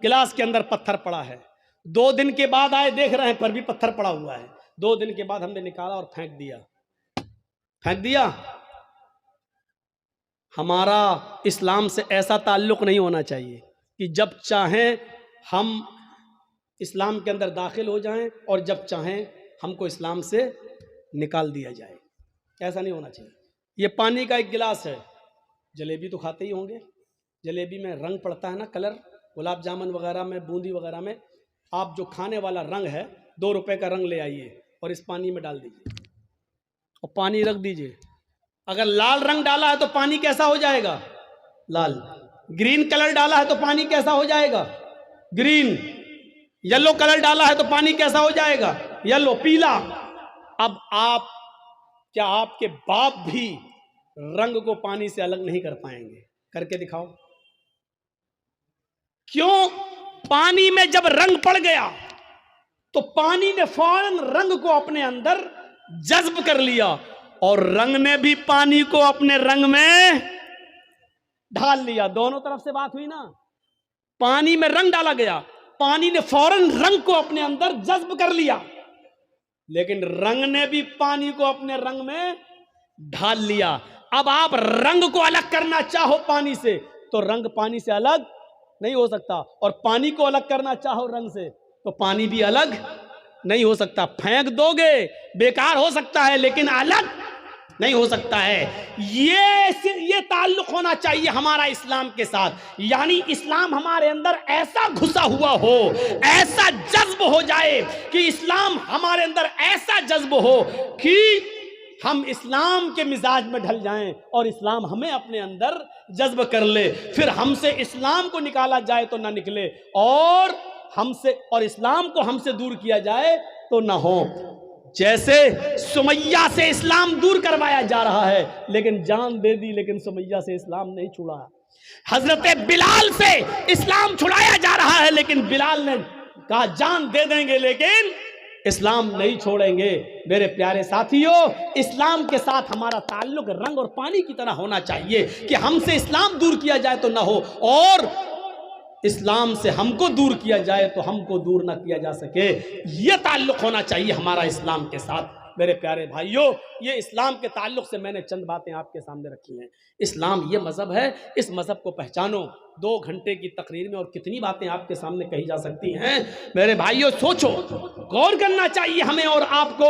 गिलास के अंदर पत्थर पड़ा है। 2 दिन के बाद आए, देख रहे हैं पर भी पत्थर पड़ा हुआ है। 2 दिन के बाद हमने निकाला और फेंक दिया। हमारा इस्लाम से ऐसा ताल्लुक नहीं होना चाहिए कि जब चाहें हम इस्लाम के अंदर दाखिल हो जाएं और जब चाहें हमको इस्लाम से निकाल दिया जाए। ऐसा नहीं होना चाहिए। ये पानी का एक गिलास है। जलेबी तो खाते ही होंगे, जलेबी में रंग पड़ता है ना, कलर, गुलाब जामुन वगैरह में, बूंदी वगैरह में, आप जो खाने वाला रंग है 2 रुपए का रंग ले आइए और इस पानी में डाल दीजिए और पानी रख दीजिए। अगर लाल रंग डाला है तो पानी कैसा हो जाएगा? लाल। ग्रीन कलर डाला है तो पानी कैसा हो जाएगा? ग्रीन। येलो कलर डाला है तो पानी कैसा हो जाएगा? येलो, पीला। अब क्या आपके बाप भी रंग को पानी से अलग नहीं कर पाएंगे? करके दिखाओ। क्यों? पानी में जब रंग पड़ गया तो पानी ने फौरन रंग को अपने अंदर जज्ब कर लिया और रंग ने भी पानी को अपने रंग में ढाल लिया। दोनों तरफ से बात हुई ना। पानी में रंग डाला गया, पानी ने फौरन रंग को अपने अंदर जज्ब कर लिया, लेकिन रंग ने भी पानी को अपने रंग में ढाल लिया। अब आप रंग को अलग करना चाहो पानी से तो रंग पानी से अलग नहीं हो सकता, और पानी को अलग करना चाहो रंग से तो पानी भी अलग नहीं हो सकता। फेंक दोगे बेकार हो सकता है लेकिन अलग नहीं हो सकता है। ये ताल्लुक होना चाहिए हमारा इस्लाम के साथ, यानी इस्लाम हमारे अंदर ऐसा घुसा हुआ हो, ऐसा जज्ब हो जाए कि इस्लाम हमारे अंदर ऐसा जज्ब हो कि हम इस्लाम के मिजाज में ढल जाएं और इस्लाम हमें अपने अंदर जज्ब कर ले। फिर हमसे इस्लाम को निकाला जाए तो ना निकले, और इस्लाम को हमसे दूर किया जाए तो ना हो। जैसे सुमैया से इस्लाम दूर करवाया जा रहा है, लेकिन जान दे दी, लेकिन सुमैया से इस्लाम नहीं छुड़ा। हजरत बिलाल से इस्लाम छुड़ाया जा रहा है, लेकिन बिलाल ने कहा जान दे देंगे लेकिन इस्लाम नहीं छोड़ेंगे। मेरे प्यारे साथियों, इस्लाम के साथ हमारा ताल्लुक रंग और पानी की तरह होना चाहिए कि हमसे इस्लाम दूर किया जाए तो ना हो, और इस्लाम से हमको दूर किया जाए तो हमको दूर ना किया जा सके। यह ताल्लुक होना चाहिए हमारा इस्लाम के साथ। मेरे प्यारे भाइयों, ये इस्लाम के ताल्लुक से मैंने चंद बातें आपके सामने रखी हैं। इस्लाम ये मज़हब है, इस मज़हब को पहचानो। 2 घंटे की तकरीर में और कितनी बातें आपके सामने कही जा सकती हैं। मेरे भाइयों सोचो, गौर करना चाहिए हमें और आपको।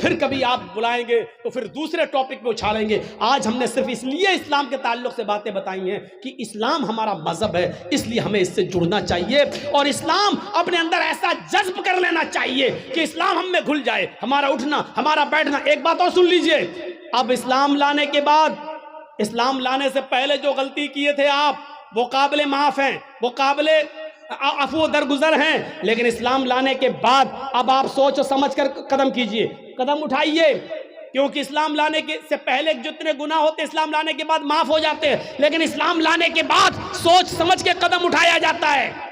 फिर कभी आप बुलाएंगे तो फिर दूसरे टॉपिक पे उछालेंगे। आज हमने सिर्फ इसलिए इस्लाम के ताल्लुक से बातें बताई हैं कि इस्लाम हमारा मजहब है, इसलिए हमें इससे जुड़ना चाहिए और इस्लाम अपने अंदर ऐसा जज्ब कर लेना चाहिए कि इस्लाम हम में घुल जाए, हमारा उठना, हमारा बैठना। एक बात और सुन लीजिए, अब इस्लाम लाने के बाद, इस्लाम लाने से पहले जो गलती किए थे आप, वो काबिले माफ हैं, वो काबिले अफू दरगुजर हैं, लेकिन इस्लाम लाने के बाद अब आप सोच समझ कर कदम कीजिए, कदम उठाइए, क्योंकि इस्लाम लाने के से पहले जितने गुनाह होते इस्लाम लाने के बाद माफ हो जाते हैं, लेकिन इस्लाम लाने के बाद सोच समझ के कदम उठाया जाता है।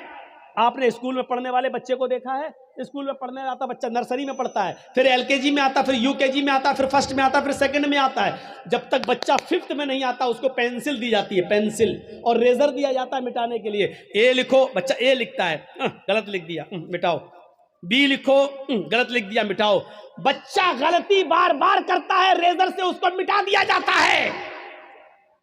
आपने स्कूल में पढ़ने वाले बच्चे को देखा है? स्कूल में पढ़ने आता बच्चा नर्सरी में पढ़ता है, फिर एलकेजी में आता, फिर यूकेजी में आता, फिर फर्स्ट में आता, फिर सेकंड में आता है। जब तक बच्चा फिफ्थ में नहीं आता उसको पेंसिल दी जाती है, पेंसिल, और रेजर दिया जाता है मिटाने के लिए। ए लिखो, बच्चा ए लिखता है, गलत लिख दिया, मिटाओ। बी लिखो, गलत लिख दिया, मिटाओ। बच्चा गलती बार बार करता है, रेजर से उसको मिटा दिया जाता है।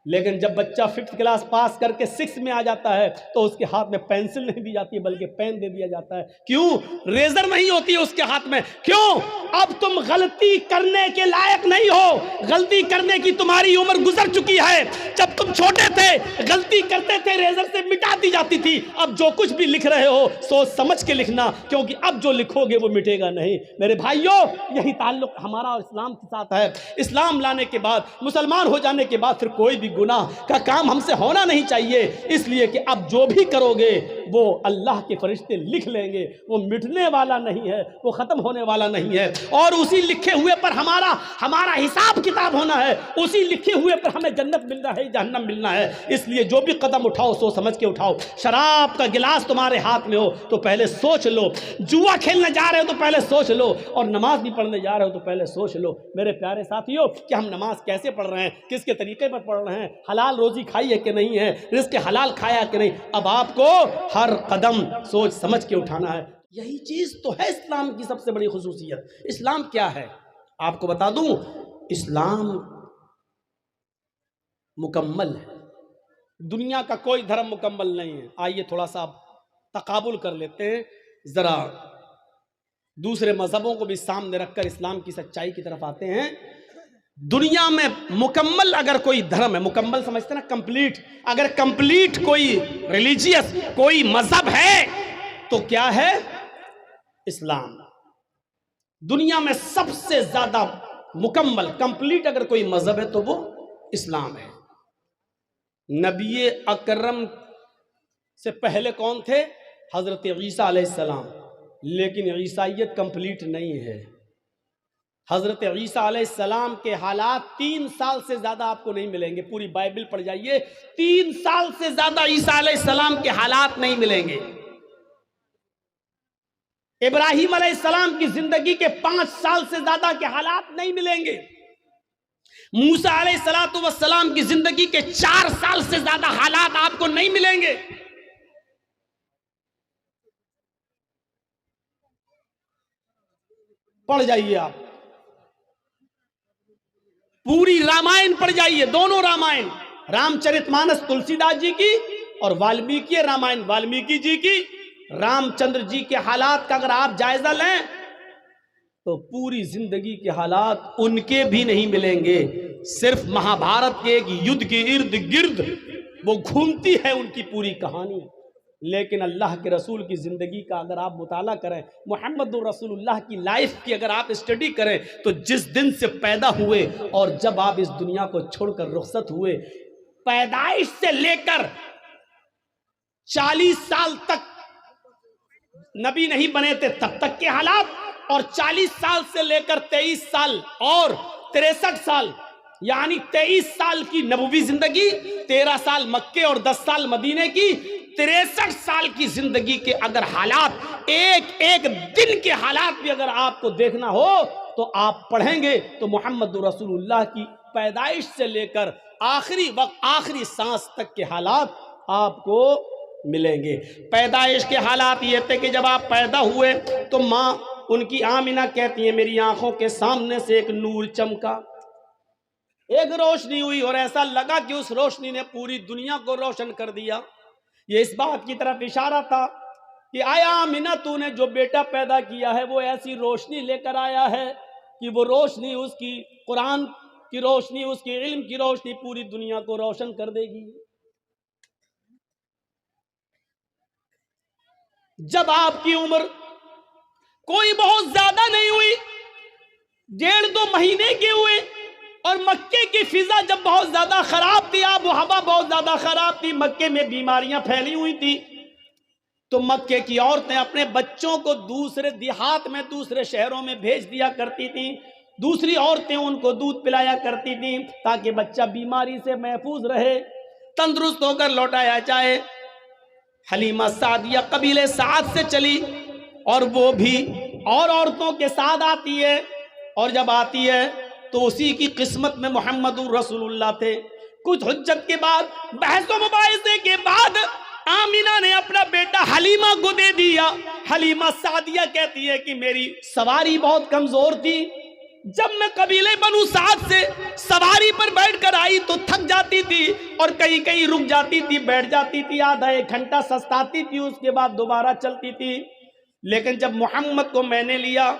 लेकिन जब बच्चा फिफ्थ क्लास पास करके सिक्स में आ जाता है तो उसके हाथ में पेंसिल नहीं दी जाती बल्कि पेन दे दिया जाता है। क्यों? रेजर नहीं होती है उसके हाथ में। क्यों? अब तुम गलती करने के लायक नहीं हो, गलती करने की तुम्हारी उम्र गुजर चुकी है। जब तुम छोटे थे गलती करते थे, रेजर से मिटा दी जाती थी। अब जो कुछ भी लिख रहे हो सोच समझ के लिखना, क्योंकि अब जो लिखोगे वो मिटेगा नहीं। मेरे भाइयों, यही ताल्लुक हमारा और इस्लाम के साथ है। इस्लाम लाने के बाद, मुसलमान हो जाने के बाद फिर कोई भी गुनाह का काम हमसे होना नहीं चाहिए, इसलिए कि अब जो भी करोगे वो अल्लाह के फरिश्ते लिख लेंगे, वो मिटने वाला नहीं है, वो खत्म होने वाला नहीं है, और उसी लिखे हुए पर हमारा हिसाब किताब होना है, उसी लिखे हुए पर हमें जन्नत मिलना है, जहन्नम मिलना है। इसलिए जो भी कदम उठाओ सोच समझ के उठाओ। शराब का गिलास तुम्हारे हाथ में हो तो पहले सोच लो, जुआ खेलने जा रहे हो तो पहले सोच लो, और नमाज भी पढ़ने जा रहे हो तो पहले सोच लो। मेरे प्यारे साथियों, कि हम नमाज कैसे पढ़ रहे हैं, किसके तरीके पर पढ़ रहे हैं, हलाल रोजी खाई है कि नहीं है, रिज़्क़ हलाल खाया कि नहीं। अब आपको हर कदम सोच समझ के उठाना है। यही चीज तो है इस्लाम की सबसे बड़ी खुसूसियत। इस्लाम क्या है आपको बता दूं, इस्लाम मुकम्मल है। दुनिया का कोई धर्म मुकम्मल नहीं है। आइए थोड़ा सा तकाबुल कर लेते हैं, जरा दूसरे मजहबों को भी सामने रखकर इस्लाम की सच्चाई की तरफ आते हैं। दुनिया में मुकम्मल अगर कोई धर्म है, मुकम्मल समझते ना, कंप्लीट, अगर कंप्लीट कोई रिलीजियस कोई मजहब है तो क्या है? इस्लाम। दुनिया में सबसे ज्यादा मुकम्मल कंप्लीट अगर कोई मजहब है तो वो इस्लाम है। नबी अकरम से पहले कौन थे? हजरत ईसा अलैहिस्सलाम, लेकिन ईसाइयत कंप्लीट नहीं है। हजरत ईसा अलैहिस्सलाम के हालात 3 साल से ज्यादा आपको नहीं मिलेंगे। पूरी बाइबल पढ़ जाइए, 3 साल से ज्यादा ईसा अलैहिस्सलाम के हालात नहीं मिलेंगे। इब्राहिम अलैहिस्सलाम की जिंदगी के 5 साल से ज्यादा के हालात नहीं मिलेंगे। मूसा अलैहिस्सलाम की जिंदगी के 4 साल से ज्यादा हालात आपको नहीं मिलेंगे। पढ़ जाइए आप, पूरी रामायण पढ़ जाइए, दोनों रामायण, रामचरितमानस तुलसीदास जी की और वाल्मीकि रामायण वाल्मीकि जी की। रामचंद्र जी के हालात का अगर आप जायजा लें तो पूरी जिंदगी के हालात उनके भी नहीं मिलेंगे। सिर्फ महाभारत के एक युद्ध के इर्द गिर्द वो घूमती है उनकी पूरी कहानी। लेकिन अल्लाह के रसूल की ज़िंदगी का अगर आप मुताला करें, मुहम्मदुर रसूलुल्लाह की लाइफ की अगर आप स्टडी करें, तो जिस दिन से पैदा हुए और जब आप इस दुनिया को छोड़कर रुखसत हुए, पैदाइश से लेकर 40 साल तक नबी नहीं बने थे तब तक के हालात, और 40 साल से लेकर 23 साल और 63 साल, यानी 23 साल की नबवी जिंदगी, 13 साल मक्के और 10 साल मदीने की, 63 साल की जिंदगी के अगर हालात, एक एक दिन के हालात भी अगर आपको देखना हो तो आप पढ़ेंगे तो मुहम्मद रसूलुल्लाह की पैदाइश से लेकर आखिरी वक्त, आखिरी सांस तक के हालात आपको मिलेंगे। पैदाइश के हालात ये थे कि जब आप पैदा हुए तो माँ उनकी आमिना कहती है, मेरी आंखों के सामने से एक नूर चमका, एक रोशनी हुई और ऐसा लगा कि उस रोशनी ने पूरी दुनिया को रोशन कर दिया। ये इस बात की तरफ इशारा था कि आया आमिना, तूने जो बेटा पैदा किया है वो ऐसी रोशनी लेकर आया है कि वो रोशनी, उसकी कुरान की रोशनी, उसकी इल्म की रोशनी पूरी दुनिया को रोशन कर देगी। जब आपकी उम्र कोई बहुत ज्यादा नहीं हुई, 1.5-2 महीने के हुए, और मक्के की फिजा जब बहुत ज्यादा खराब थी, आब हवा बहुत ज्यादा खराब थी, मक्के में बीमारियां फैली हुई थी, तो मक्के की औरतें अपने बच्चों को दूसरे देहात में, दूसरे शहरों में भेज दिया करती थी। दूसरी औरतें उनको दूध पिलाया करती थी ताकि बच्चा बीमारी से महफूज रहे, तंदुरुस्त होकर लौटाया जाए। हलीमा सादिया कबीले साद से चली और वो भी और औरतों के साथ आती है, और जब आती है तो उसी की किस्मत में मोहम्मदुर रसूलुल्लाह थे। कुछ हुज्जत के बाद, बहसों मुबाहिसे के बाद आमिना ने अपना बेटा हलीमा को दे दिया। हलीमा सादिया कहती है कि मेरी सवारी बहुत कमजोर थी, जब मैं कबीले बनु साद से सवारी पर बैठकर आई तो थक जाती थी और कहीं कहीं रुक जाती थी, बैठ जाती थी, आधा 1 घंटा सस्ताती थी, उसके बाद दोबारा चलती थी। लेकिन जब मोहम्मद को मैंने लिया,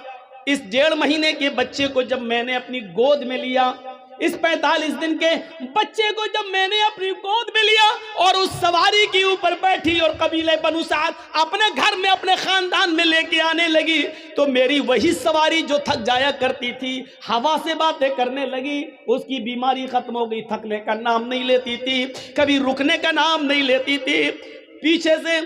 इस 1.5 महीने के बच्चे को जब मैंने अपनी गोद में लिया, इस 45 दिन के बच्चे को जब मैंने अपनी गोद में लिया और उस सवारी के ऊपर बैठी और कबीले बनु साद अपने घर में, अपने खानदान में लेके आने लगी, तो मेरी वही सवारी जो थक जाया करती थी, हवा से बातें करने लगी, उसकी बीमारी खत्म हो गई। थकने का नाम नहीं लेती थी, कभी रुकने का नाम नहीं लेती थी। पीछे से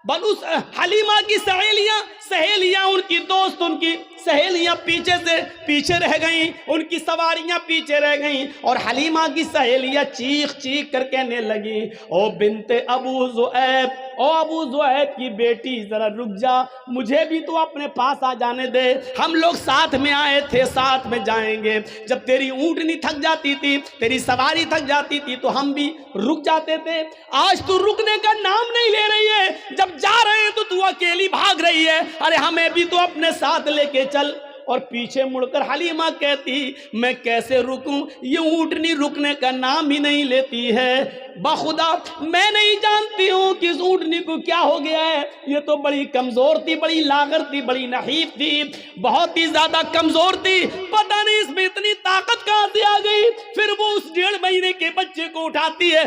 बनु हलीमा की सहेलियां, उनकी दोस्त, उनकी सहेलियां पीछे रह गईं, उनकी सवारियां पीछे रह गईं, और हलीमा की सहेलियां चीख चीख कर कहने लगी, ओ बिनते अबू ज़ुऐब, ओ अबू ज़ुऐब की बेटी, जरा रुक जा, मुझे भी तो अपने पास आ जाने दे, हम लोग साथ में आए थे, साथ में जाएंगे। जब तेरी ऊँटनी थक जाती थी, तेरी सवारी थक जाती थी, तो हम भी रुक जाते थे। आज तू रुकने का नाम नहीं ले रही है, जब जा रहे हैं तो तू अकेली भाग रही है, अरे हमें भी तो अपने साथ लेके चल। और पीछे मुड़कर हलीमा कहती, मैं कैसे रुकूं, ये ऊँटनी रुकने का नाम ही नहीं लेती है। बाखुदा मैं नहीं जानती हूँ कि इस ऊँटनी को क्या हो गया है, ये तो बड़ी कमजोर थी, बड़ी लागर थी, बड़ी नहीफ थी, बहुत ही ज्यादा कमजोर थी, पता नहीं इसमें इतनी ताकत कहाँ से आ गई। फिर वो उस 1.5 महीने के बच्चे को उठाती है,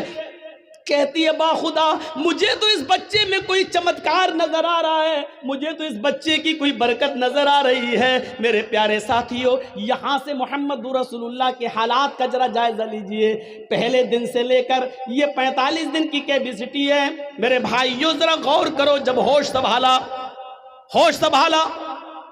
कहती है, बाखुदा मुझे तो इस बच्चे में कोई चमत्कार नजर आ रहा है, मुझे तो इस बच्चे की कोई बरकत नजर आ रही है। मेरे प्यारे साथियों, यहाँ से मोहम्मद रसूलुल्लाह के हालात का जरा जायजा लीजिए। पहले दिन से लेकर ये 45 दिन की कैपेसिटी है। मेरे भाइयों जरा गौर करो, जब होश संभाला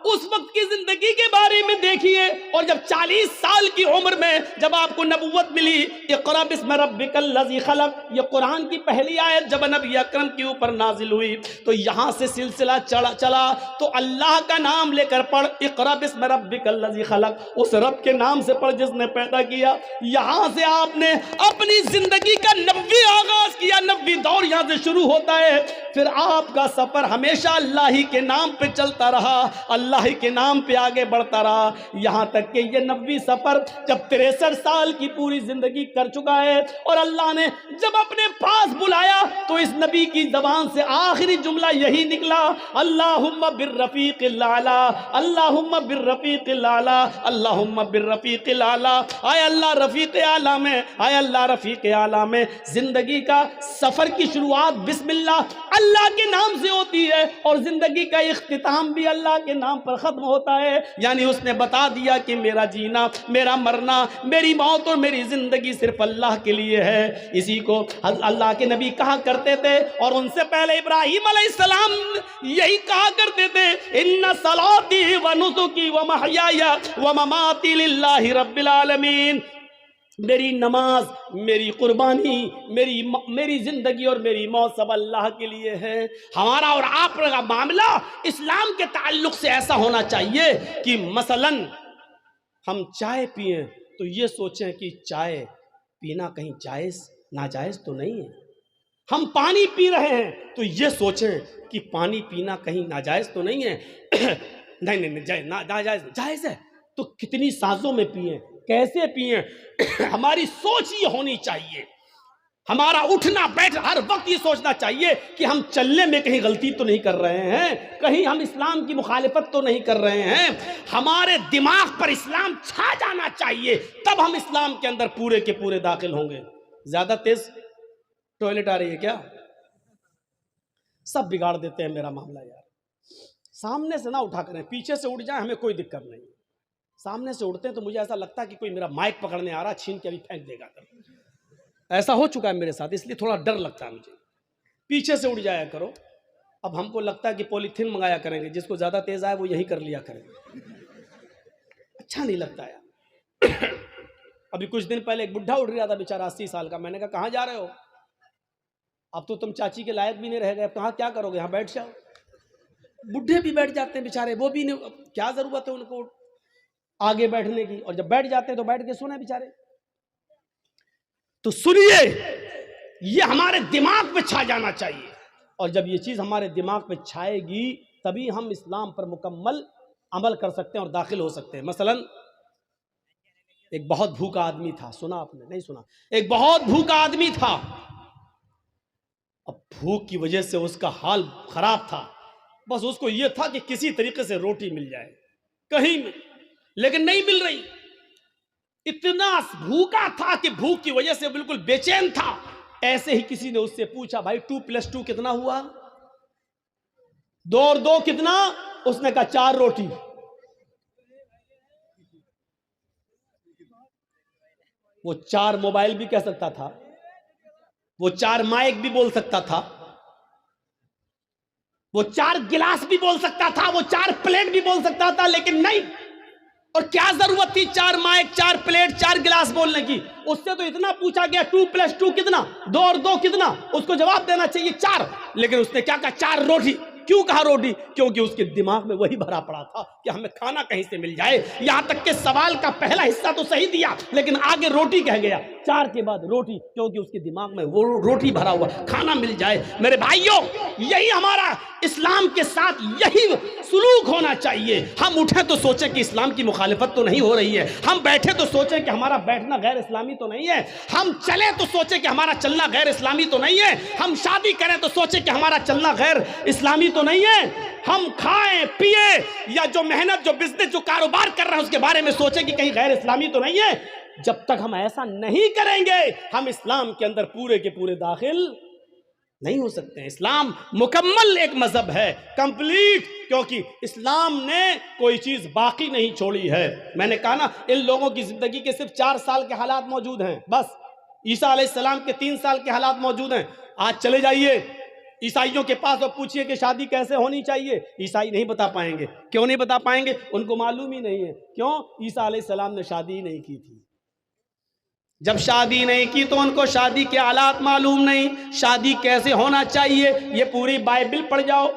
उस वक्त की जिंदगी के बारे में देखिए, और जब 40 साल की उम्र में जब आपको नबूवत मिली, इक़रा बिस्मि रब्बिकल लज़ी खलक़, ये कुरान की पहली आयत जब नबी अकरम के ऊपर नाजिल हुई, तो यहाँ से सिलसिला चला तो अल्लाह का नाम लेकर पढ़, इक़रा बिस्मि रब्बिकल लज़ी खलक़, उस रब के नाम से पढ़ जिसने पैदा किया। यहाँ से आपने अपनी जिंदगी का 90 आगाज किया, 90 दौर यहाँ से शुरू होता है। फिर आपका सफर हमेशा अल्लाह ही के नाम पे चलता रहा, अल्लाह के नाम पे आगे बढ़ता रहा, यहाँ तक कि ये 90 सफर जब 63 साल की पूरी जिंदगी कर चुका है, और अल्लाह ने जब अपने पास बुलाया तो इस नबी की जबान से आखिरी जुमला यही निकला, अल्लाहुम्मा बिर्रफीक़िल आला, अल्लाहुम्मा बिर्रफीक़िल आला, अल्लाहुम्मा बिर्रफीक़िल आला। आए अल्लाह रफीक़ आला में, आए अल्लाह रफीक़ आला में। जिंदगी का सफर की शुरुआत बिस्मिल्लाह अल्लाह के नाम से होती है, और जिंदगी का इख्तिताम भी अल्लाह के नाम पर खत्म होता है। यानी उसने बता दिया कि मेरा जीना, मेरा मरना, मेरी मौत और मेरी जिंदगी सिर्फ अल्लाह के लिए है। इसी को अल्लाह के नबी कहा करते थे, और उनसे पहले इब्राहीम अलैहिस्सलाम यही कहा करते थे, इन्ना सलाती व नुसुकी व महयाया व ममाती लिल्लाहि रब्बिल आलमीन। मेरी नमाज, मेरी कुर्बानी, मेरी जिंदगी और मेरी मौत सब अल्लाह के लिए है। हमारा और आपका मामला इस्लाम के ताल्लुक से ऐसा होना चाहिए कि मसलन हम चाय पिए तो ये सोचें कि चाय पीना कहीं जायज़ नाजायज़ तो नहीं है। हम पानी पी रहे हैं तो ये सोचें कि पानी पीना कहीं नाजायज़ तो नहीं है। नहीं जायज़ है तो कितनी साजों में पिए, कैसे पिए, हमारी सोच ये होनी चाहिए। हमारा उठना बैठ हर वक्त ये सोचना चाहिए कि हम चलने में कहीं गलती तो नहीं कर रहे हैं, कहीं हम इस्लाम की मुखालिफत तो नहीं कर रहे हैं। हमारे दिमाग पर इस्लाम छा जाना चाहिए, तब हम इस्लाम के अंदर पूरे के पूरे दाखिल होंगे। ज्यादा तेज टॉयलेट आ रही है क्या? सब बिगाड़ देते हैं मेरा मामला यार। सामने से ना उठा करें, पीछे से उठ जाए हमें कोई दिक्कत नहीं। सामने से उठते हैं तो मुझे ऐसा लगता है कि कोई मेरा माइक पकड़ने आ रहा, छीन के अभी फेंक देगा। ऐसा हो चुका है मेरे साथ, इसलिए थोड़ा डर लगता है मुझे। पीछे से उठ जाया करो। अब हमको लगता है कि पॉलीथीन मंगाया करेंगे, जिसको ज्यादा तेज आए वो यही कर लिया करेंगे। अच्छा नहीं लगता यार। अभी कुछ दिन पहले एक बुढ़ा उठ रहा था बेचारा 80 साल का। मैंने कहा कहाँ जा रहे हो? अब तो तुम चाची के लायक भी नहीं रह गए, अब कहाँ क्या करोगे, यहाँ बैठ जाओ। बुढ़े भी बैठ जाते हैं बेचारे, वो भी नहीं, क्या जरूरत है उनको आगे बैठने की, और जब बैठ जाते हैं तो बैठ के सुने बेचारे। तो सुनिए, ये हमारे दिमाग पे छा जाना चाहिए, और जब ये चीज हमारे दिमाग पे छाएगी तभी हम इस्लाम पर मुकम्मल अमल कर सकते हैं और दाखिल हो सकते हैं। मसलन एक बहुत भूखा आदमी था, सुना आपने? नहीं सुना? एक बहुत भूखा आदमी था। अब भूख की वजह से उसका हाल खराब था। बस उसको यह था कि किसी तरीके से रोटी मिल जाए कहीं में, लेकिन नहीं मिल रही। इतना भूखा था कि भूख की वजह से बिल्कुल बेचैन था। ऐसे ही किसी ने उससे पूछा, भाई 2 + 2 कितना हुआ? 2 और 2 कितना? उसने कहा 4 रोटी। वो 4 मोबाइल भी कह सकता था, वो 4 माइक भी बोल सकता था, वो 4 गिलास भी बोल सकता था, वो 4 प्लेट भी बोल सकता था, लेकिन नहीं। और क्या जरूरत थी 4 माइक, 4 प्लेट, 4 गिलास बोलने की? उससे तो इतना पूछा गया 2 + 2 कितना, 2 और 2 कितना? उसको जवाब देना चाहिए 4, लेकिन उसने क्या कहा? 4 रोटी। क्यों कहा रोटी? क्योंकि उसके दिमाग में वही भरा पड़ा था कि हमें खाना कहीं से मिल जाए। यहां तक कि सवाल का पहला हिस्सा तो सही दिया, लेकिन आगे रोटी कह गया। 4 के बाद रोटी, क्योंकि उसके दिमाग में वो रोटी भरा हुआ, खाना मिल जाए। मेरे भाइयों, यही हमारा इस्लाम के साथ यही सुलूक होना चाहिए। हम उठे तो सोचें कि इस्लाम की मुखालिफत तो नहीं हो रही है, हम बैठे तो सोचें कि हमारा बैठना गैर इस्लामी तो नहीं है, हम चले तो सोचें कि हमारा चलना गैर इस्लामी तो नहीं है, हम शादी करें तो सोचें कि हमारा चलना गैर इस्लामी तो नहीं है, हम खाएं पिए या जो मेहनत, जो बिजनेस, जो कारोबार कर रहे हैं उसके बारे में सोचें कि कहीं गैर इस्लामी तो नहीं है। जब तक हम ऐसा नहीं करेंगे हम इस्लाम के अंदर पूरे के पूरे दाखिल नहीं हो सकते हैं। इस्लाम मुकम्मल एक मजहब है, कंप्लीट, क्योंकि इस्लाम ने कोई चीज बाकी नहीं छोड़ी है। मैंने कहा ना, इन लोगों की जिंदगी के सिर्फ 4 साल के हालात मौजूद हैं बस। ईसा अलैहिस्सलाम के 3 साल के हालात मौजूद हैं। आज चले जाइए ईसाइयों के पास और पूछिए कि शादी कैसे होनी चाहिए, ईसाई नहीं बता पाएंगे। क्यों नहीं बता पाएंगे? उनको मालूम ही नहीं है। क्यों? ईसा अलैहिस्सलाम ने शादी ही नहीं की थी। जब शादी नहीं की तो उनको शादी के हालात मालूम नहीं, शादी कैसे होना चाहिए। ये पूरी बाइबल पढ़ जाओ,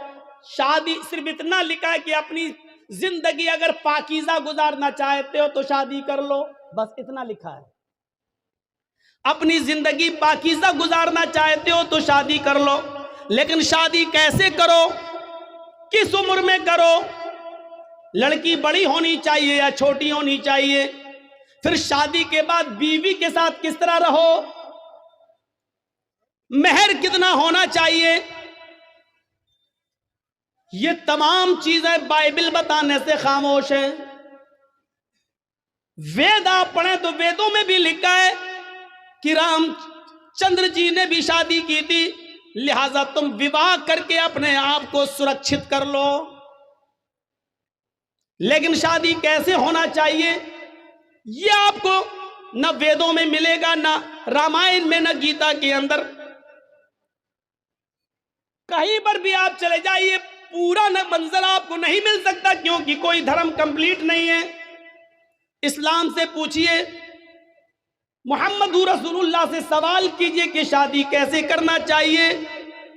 शादी सिर्फ इतना लिखा है कि अपनी जिंदगी अगर पाकीज़ा गुजारना चाहते हो तो शादी कर लो, बस इतना लिखा है। अपनी जिंदगी पाकीज़ा गुजारना चाहते हो तो शादी कर लो, लेकिन शादी कैसे करो, किस उम्र में करो, लड़की बड़ी होनी चाहिए या छोटी होनी चाहिए, फिर शादी के बाद बीवी के साथ किस तरह रहो, मेहर कितना होना चाहिए, ये तमाम चीजें बाइबल बताने से खामोश है। वेद आप पढ़ें तो वेदों में भी लिखा है कि रामचंद्र जी ने भी शादी की थी, लिहाजा तुम विवाह करके अपने आप को सुरक्षित कर लो। लेकिन शादी कैसे होना चाहिए ये आपको न वेदों में मिलेगा, न रामायण में, न गीता के अंदर। कहीं पर भी आप चले जाइए पूरा न मंजर आपको नहीं मिल सकता, क्योंकि कोई धर्म कंप्लीट नहीं है। इस्लाम से पूछिए, मोहम्मद रसूलुल्लाह से सवाल कीजिए कि शादी कैसे करना चाहिए,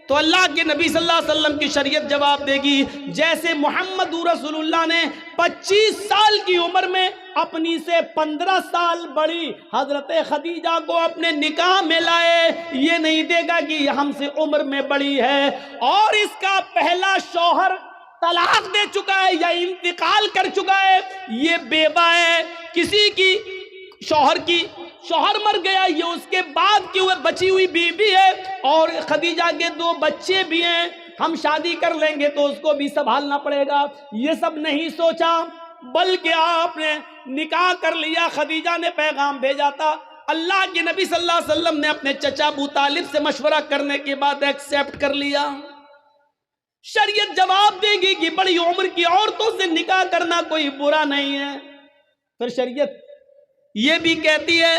तो अल्लाह के नबी सल्लल्लाहु अलैहि वसल्लम की शरीयत जवाब देगी। जैसे मोहम्मद रसूलुल्लाह ने 25 साल की उम्र में अपनी से 15 साल बड़ी हजरत खदीजा को अपने निकाह में लाए, ये नहीं देगा कि हमसे उम्र में बड़ी है और इसका पहला शौहर तलाक दे चुका है या इंतकाल कर चुका है, ये बेवा है, किसी की शौहर की शौहर मर गया, ये उसके बाद की हुए बची हुई बीवी है और खदीजा के 2 बच्चे भी हैं, हम शादी कर लेंगे तो उसको भी संभालना पड़ेगा। ये सब नहीं सोचा, बल्कि आपने निकाह कर लिया। खदीजा ने पैगाम भेजा था, अल्लाह के नबी सल्लल्लाहु अलैहि वसल्लम ने अपने चचा अबू तालिब से मशवरा करने के बाद एक्सेप्ट कर लिया। शरीयत जवाब देगी कि बड़ी उम्र की औरतों से निकाह करना कोई बुरा नहीं है। फिर शरीयत ये भी कहती है,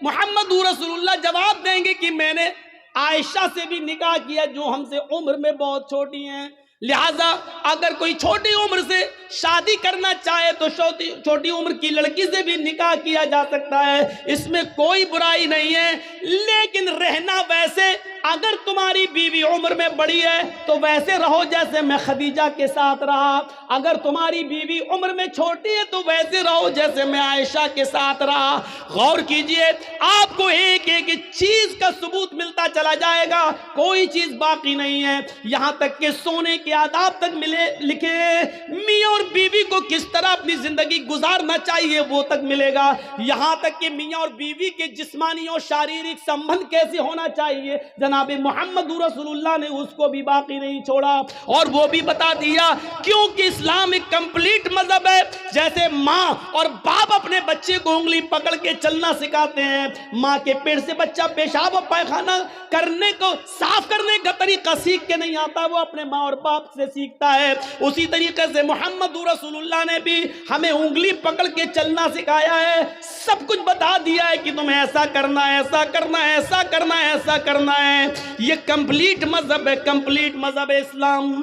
मोहम्मद रसूलुल्लाह जवाब देंगे कि मैंने आयशा से भी निकाह किया जो हमसे उम्र में बहुत छोटी हैं, लिहाजा अगर कोई छोटी उम्र से शादी करना चाहे तो छोटी उम्र की लड़की से भी निकाह किया जा सकता है, इसमें कोई बुराई नहीं है। लेकिन रहना वैसे, अगर तुम्हारी बीवी उम्र में बड़ी है तो वैसे रहो जैसे मैं खदीजा के साथ रहा, अगर तुम्हारी बीवी उम्र में छोटी है तो वैसे रहो जैसे मैं आयशा के साथ रहा। गौर कीजिए, आपको एक एक चीज का सबूत मिलता चला जाएगा, कोई चीज बाकी नहीं है। यहां तक कि सोने के आदाब तक मिले लिखे, मियां और बीवी को किस तरह अपनी जिंदगी गुजारना चाहिए वो तक मिलेगा। यहां तक कि मियां और बीवी के जिस्मानी और शारीरिक संबंध कैसे होना चाहिए, जनाब मोहम्मद रसूलुल्लाह ने उसको भी बाकी नहीं छोड़ा और वो भी बता दिया। क्योंकि इस्लाम एक कंप्लीट मजहब है। जैसे माँ और बाप अपने बच्चे को उंगली पकड़ के चलना सिखाते हैं, माँ के पेट से बच्चा पेशाब और पैखाना करने को साफ करने का तरीका सीख के नहीं आता, वो अपने माँ और बाप से सीखता है। उसी तरीके से मोहम्मद रसूलुल्लाह ने भी हमें उंगली पकड़ के चलना सिखाया है, सब कुछ बता दिया है कि तुम्हें ऐसा करना है, ऐसा करना है, ऐसा करना है, ऐसा करना है। ये कंप्लीट मजहब है, कंप्लीट मजहब है इस्लाम,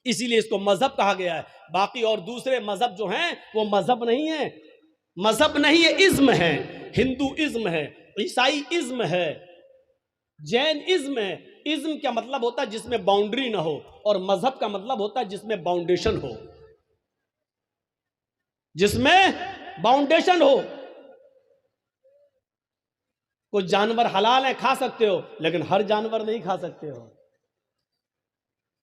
इसीलिए इसको मजहब कहा गया है। बाकी और दूसरे मजहब जो हैं वो मजहब नहीं है, मजहब नहीं है, इज्म है। हिंदू इज्म है, ईसाई इज्म है, जैन इज्म है। इज्म का मतलब होता है जिसमें बाउंड्री ना हो, और मजहब का मतलब होता है जिसमें बाउंडेशन हो, जिसमें बाउंडेशन हो। कुछ जानवर हलाल है, खा सकते हो, लेकिन हर जानवर नहीं खा सकते हो।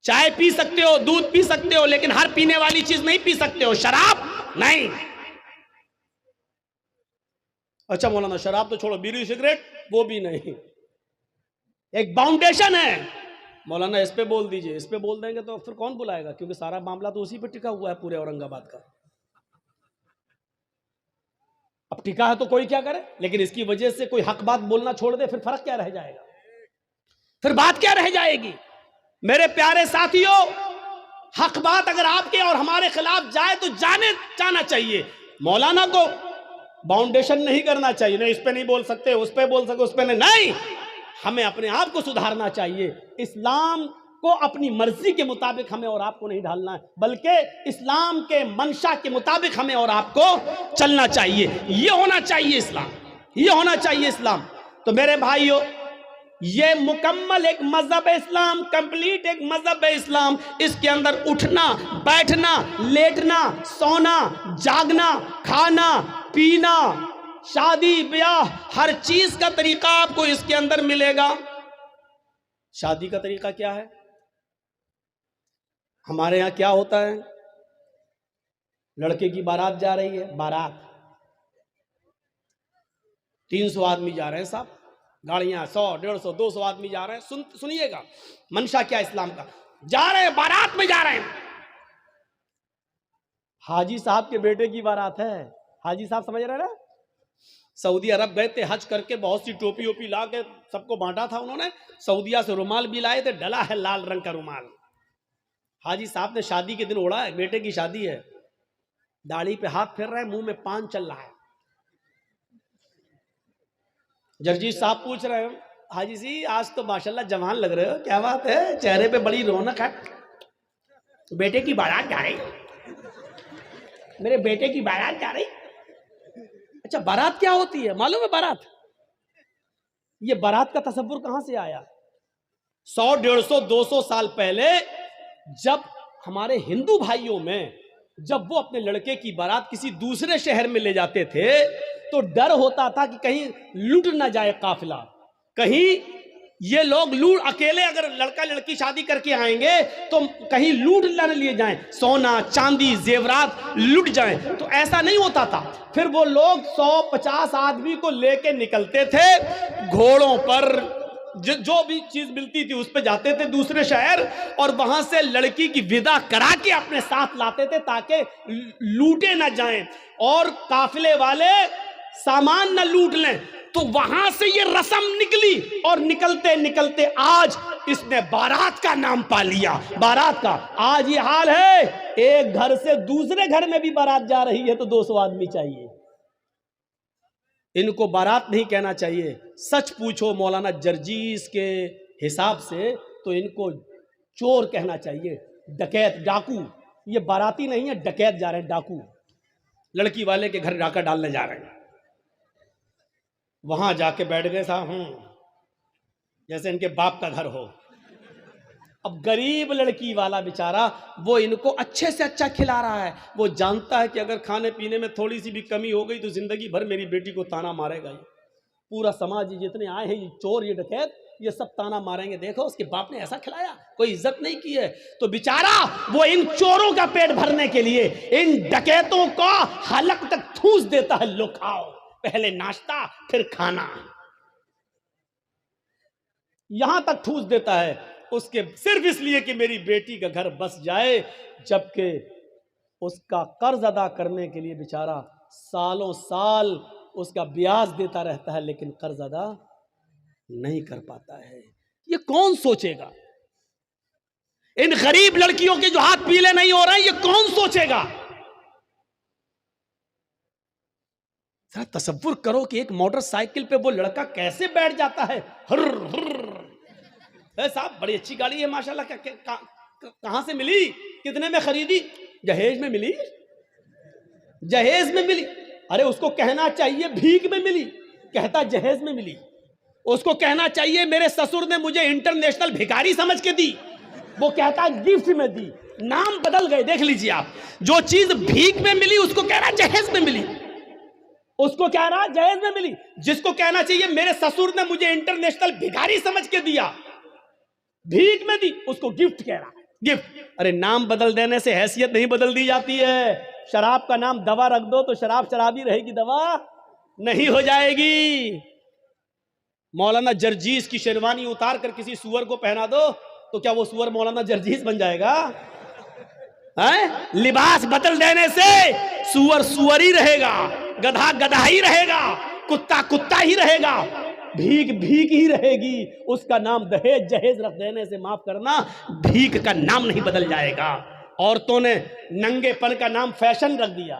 चाय पी सकते हो, दूध पी सकते हो, लेकिन हर पीने वाली चीज नहीं पी सकते हो। शराब नहीं। अच्छा मौलाना, शराब तो छोड़ो, बीड़ी सिगरेट वो भी नहीं, एक बाउंडेशन है। मौलाना इस पे बोल दीजिए, इस पे बोल देंगे तो फिर कौन बुलाएगा, क्योंकि सारा मामला तो उसी पे टिका हुआ है, पूरे औरंगाबाद का। अब टिका है तो कोई क्या करे, लेकिन इसकी वजह से कोई हक बात बोलना छोड़ दे, फिर फर्क क्या रह जाएगा, फिर बात क्या रह जाएगी। मेरे प्यारे साथियों, हक बात अगर आपके और हमारे खिलाफ जाए तो जाना चाहिए। मौलाना को बाउंडेशन नहीं करना चाहिए, नहीं इस पे नहीं बोल सकते, उस पे बोल सकते, उस पे नहीं। हमें अपने आप को सुधारना चाहिए। इस्लाम को अपनी मर्जी के मुताबिक हमें और आपको नहीं ढालना है, बल्कि इस्लाम के मंशा के मुताबिक हमें और आपको चलना चाहिए। ये होना चाहिए इस्लाम, ये होना चाहिए इस्लाम। तो मेरे भाइयों, ये मुकम्मल एक मजहब है इस्लाम, कंप्लीट एक मजहब है इस्लाम। इसके अंदर उठना, बैठना, लेटना, सोना, जागना, खाना, पीना, शादी ब्याह, हर चीज का तरीका आपको इसके अंदर मिलेगा। शादी का तरीका क्या है? हमारे यहां क्या होता है, लड़के की बारात जा रही है, बारात 300 आदमी जा रहे हैं साहब, गाड़ियां 100, 150, 200 आदमी जा रहे हैं। सुनिएगा मंशा क्या इस्लाम का, जा रहे हैं बारात में, जा रहे हैं। हाजी साहब के बेटे की बारात है। हाजी साहब समझ रहे ना, सऊदी अरब गए थे हज करके, बहुत सी टोपी ओपी ला के सबको बांटा था उन्होंने। सऊदिया से रुमाल भी लाए थे, डला है लाल रंग का रुमाल। हाजी साहब ने शादी के दिन ओढ़ा है, बेटे की शादी है, दाढ़ी पे हाथ फेर रहे हैं, मुंह में पान चल रहा है। जगजीत साहब पूछ रहे हैं, हाजी जी आज तो माशाल्लाह जवान लग रहे हो, क्या बात है, चेहरे पे बड़ी रौनक है। बेटे की बारात जा रही, मेरे बेटे की बारात जा रही। अच्छा बारात क्या होती है मालूम है? बारात, ये बारात का तसव्वुर कहां से आया? 100, 150, 200 साल पहले जब हमारे हिंदू भाइयों में, जब वो अपने लड़के की बारात किसी दूसरे शहर में ले जाते थे तो डर होता था कि कहीं लूट ना जाए काफिला, कहीं ये लोग लूट, अकेले अगर लड़का लड़की शादी करके आएंगे तो कहीं लूट न लिए जाएं, सोना चांदी जेवरात लूट जाएं, तो ऐसा नहीं होता था। फिर वो लोग 150 आदमी को लेके निकलते थे घोड़ों पर, जो भी चीज मिलती थी उस पे जाते थे दूसरे शहर, और वहां से लड़की की विदा करा के अपने साथ लाते थे ताकि लूटे ना जाएं और काफिले वाले सामान न लूट लें। तो वहां से ये रस्म निकली और निकलते निकलते आज इसने बारात का नाम पा लिया। बारात का आज ये हाल है, एक घर से दूसरे घर में भी बारात जा रही है तो 200 आदमी चाहिए। इनको बारात नहीं कहना चाहिए, सच पूछो मौलाना जर्जीस के हिसाब से तो इनको चोर कहना चाहिए, डकैत, डाकू। ये बाराती नहीं है, डकैत जा रहे हैं, डाकू। लड़की वाले के घर डाका डालने जा रहे हैं। वहां जाके बैठ गए साहब, जैसे इनके बाप का घर हो। अब गरीब लड़की वाला बेचारा वो इनको अच्छे से अच्छा खिला रहा है। वो जानता है कि अगर खाने पीने में थोड़ी सी भी कमी हो गई तो जिंदगी भर मेरी बेटी को ताना मारेगा। ये पूरा समाज जितने आए हैं, ये चोर, ये डकैत, ये सब ताना मारेंगे, देखो उसके बाप ने ऐसा खिलाया, कोई इज्जत नहीं की है। तो बेचारा वो इन चोरों का पेट भरने के लिए इन डकैतों का हलक तक ठूस देता है, लो खाओ, पहले नाश्ता फिर खाना, यहां तक ठूस देता है उसके, सिर्फ इसलिए कि मेरी बेटी का घर बस जाए। जबकि उसका कर्ज अदा करने के लिए बेचारा सालों साल उसका ब्याज देता रहता है, लेकिन कर्ज अदा नहीं कर पाता है। ये कौन सोचेगा? इन गरीब लड़कियों के जो हाथ पीले नहीं हो रहे हैं, ये कौन सोचेगा? जरा तसव्वुर करो कि एक मोटरसाइकिल पे वो लड़का कैसे बैठ जाता है। साहब बड़ी अच्छी गाड़ी है माशाल्लाह, कहां से मिली, कितने में खरीदी? जहेज में मिली, जहेज में मिली। अरे उसको कहना चाहिए भीख में मिली, कहता जहेज में मिली। उसको कहना चाहिए मेरे ससुर ने मुझे इंटरनेशनल भिखारी समझ के दी, वो कहता गिफ्ट में दी। नाम बदल गए, देख लीजिए आप। जो चीज भीख में मिली उसको कह रहा जहेज में मिली, उसको कह रहा जहेज में मिली। जिसको कहना चाहिए मेरे ससुर ने मुझे इंटरनेशनल भिखारी समझ के दिया, भीख में दी, उसको गिफ्ट कह रहा है, गिफ्ट। अरे नाम बदल देने से हैसियत नहीं बदल दी जाती है। शराब का नाम दवा रख दो तो शराब शराबी रहेगी, दवा नहीं हो जाएगी। मौलाना जर्जीस की शेरवानी उतार कर किसी सुअर को पहना दो तो क्या वो सुअर मौलाना जर्जीस बन जाएगा? है? लिबास बदल देने से सुअर सुअर ही रहेगा, गधा गधा ही रहेगा, कुत्ता कुत्ता ही रहेगा, भीख भीख ही रहेगी। उसका नाम दहेज जहेज रख देने से, माफ करना, भीख का नाम नहीं बदल जाएगा। औरतों ने नंगेपन का नाम फैशन रख दिया।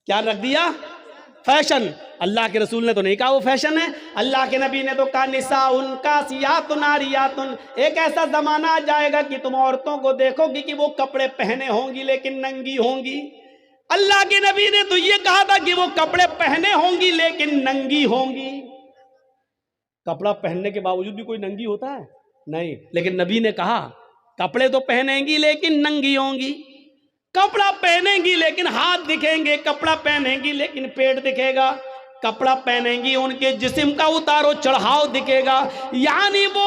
क्या रख दिया? फैशन। अल्लाह के रसूल ने तो नहीं कहा वो फैशन है। अल्लाह के नबी ने तो कहा निसाउन कासियातुन आरियातुन, एक ऐसा जमाना आ जाएगा कि तुम औरतों को देखोगी कि वो कपड़े पहने होंगी लेकिन नंगी होंगी। अल्लाह के नबी ने तो ये कहा था कि वो कपड़े पहने होंगी लेकिन नंगी होंगी। कपड़ा पहनने के बावजूद भी कोई नंगी होता है? नहीं। लेकिन नबी ने कहा कपड़े तो पहनेंगी लेकिन नंगी होंगी। कपड़ा पहनेंगी लेकिन हाथ दिखेंगे, कपड़ा पहनेंगी लेकिन पेट दिखेगा, कपड़ा पहनेंगी उनके जिस्म का उतारो चढ़ाव दिखेगा। यानी वो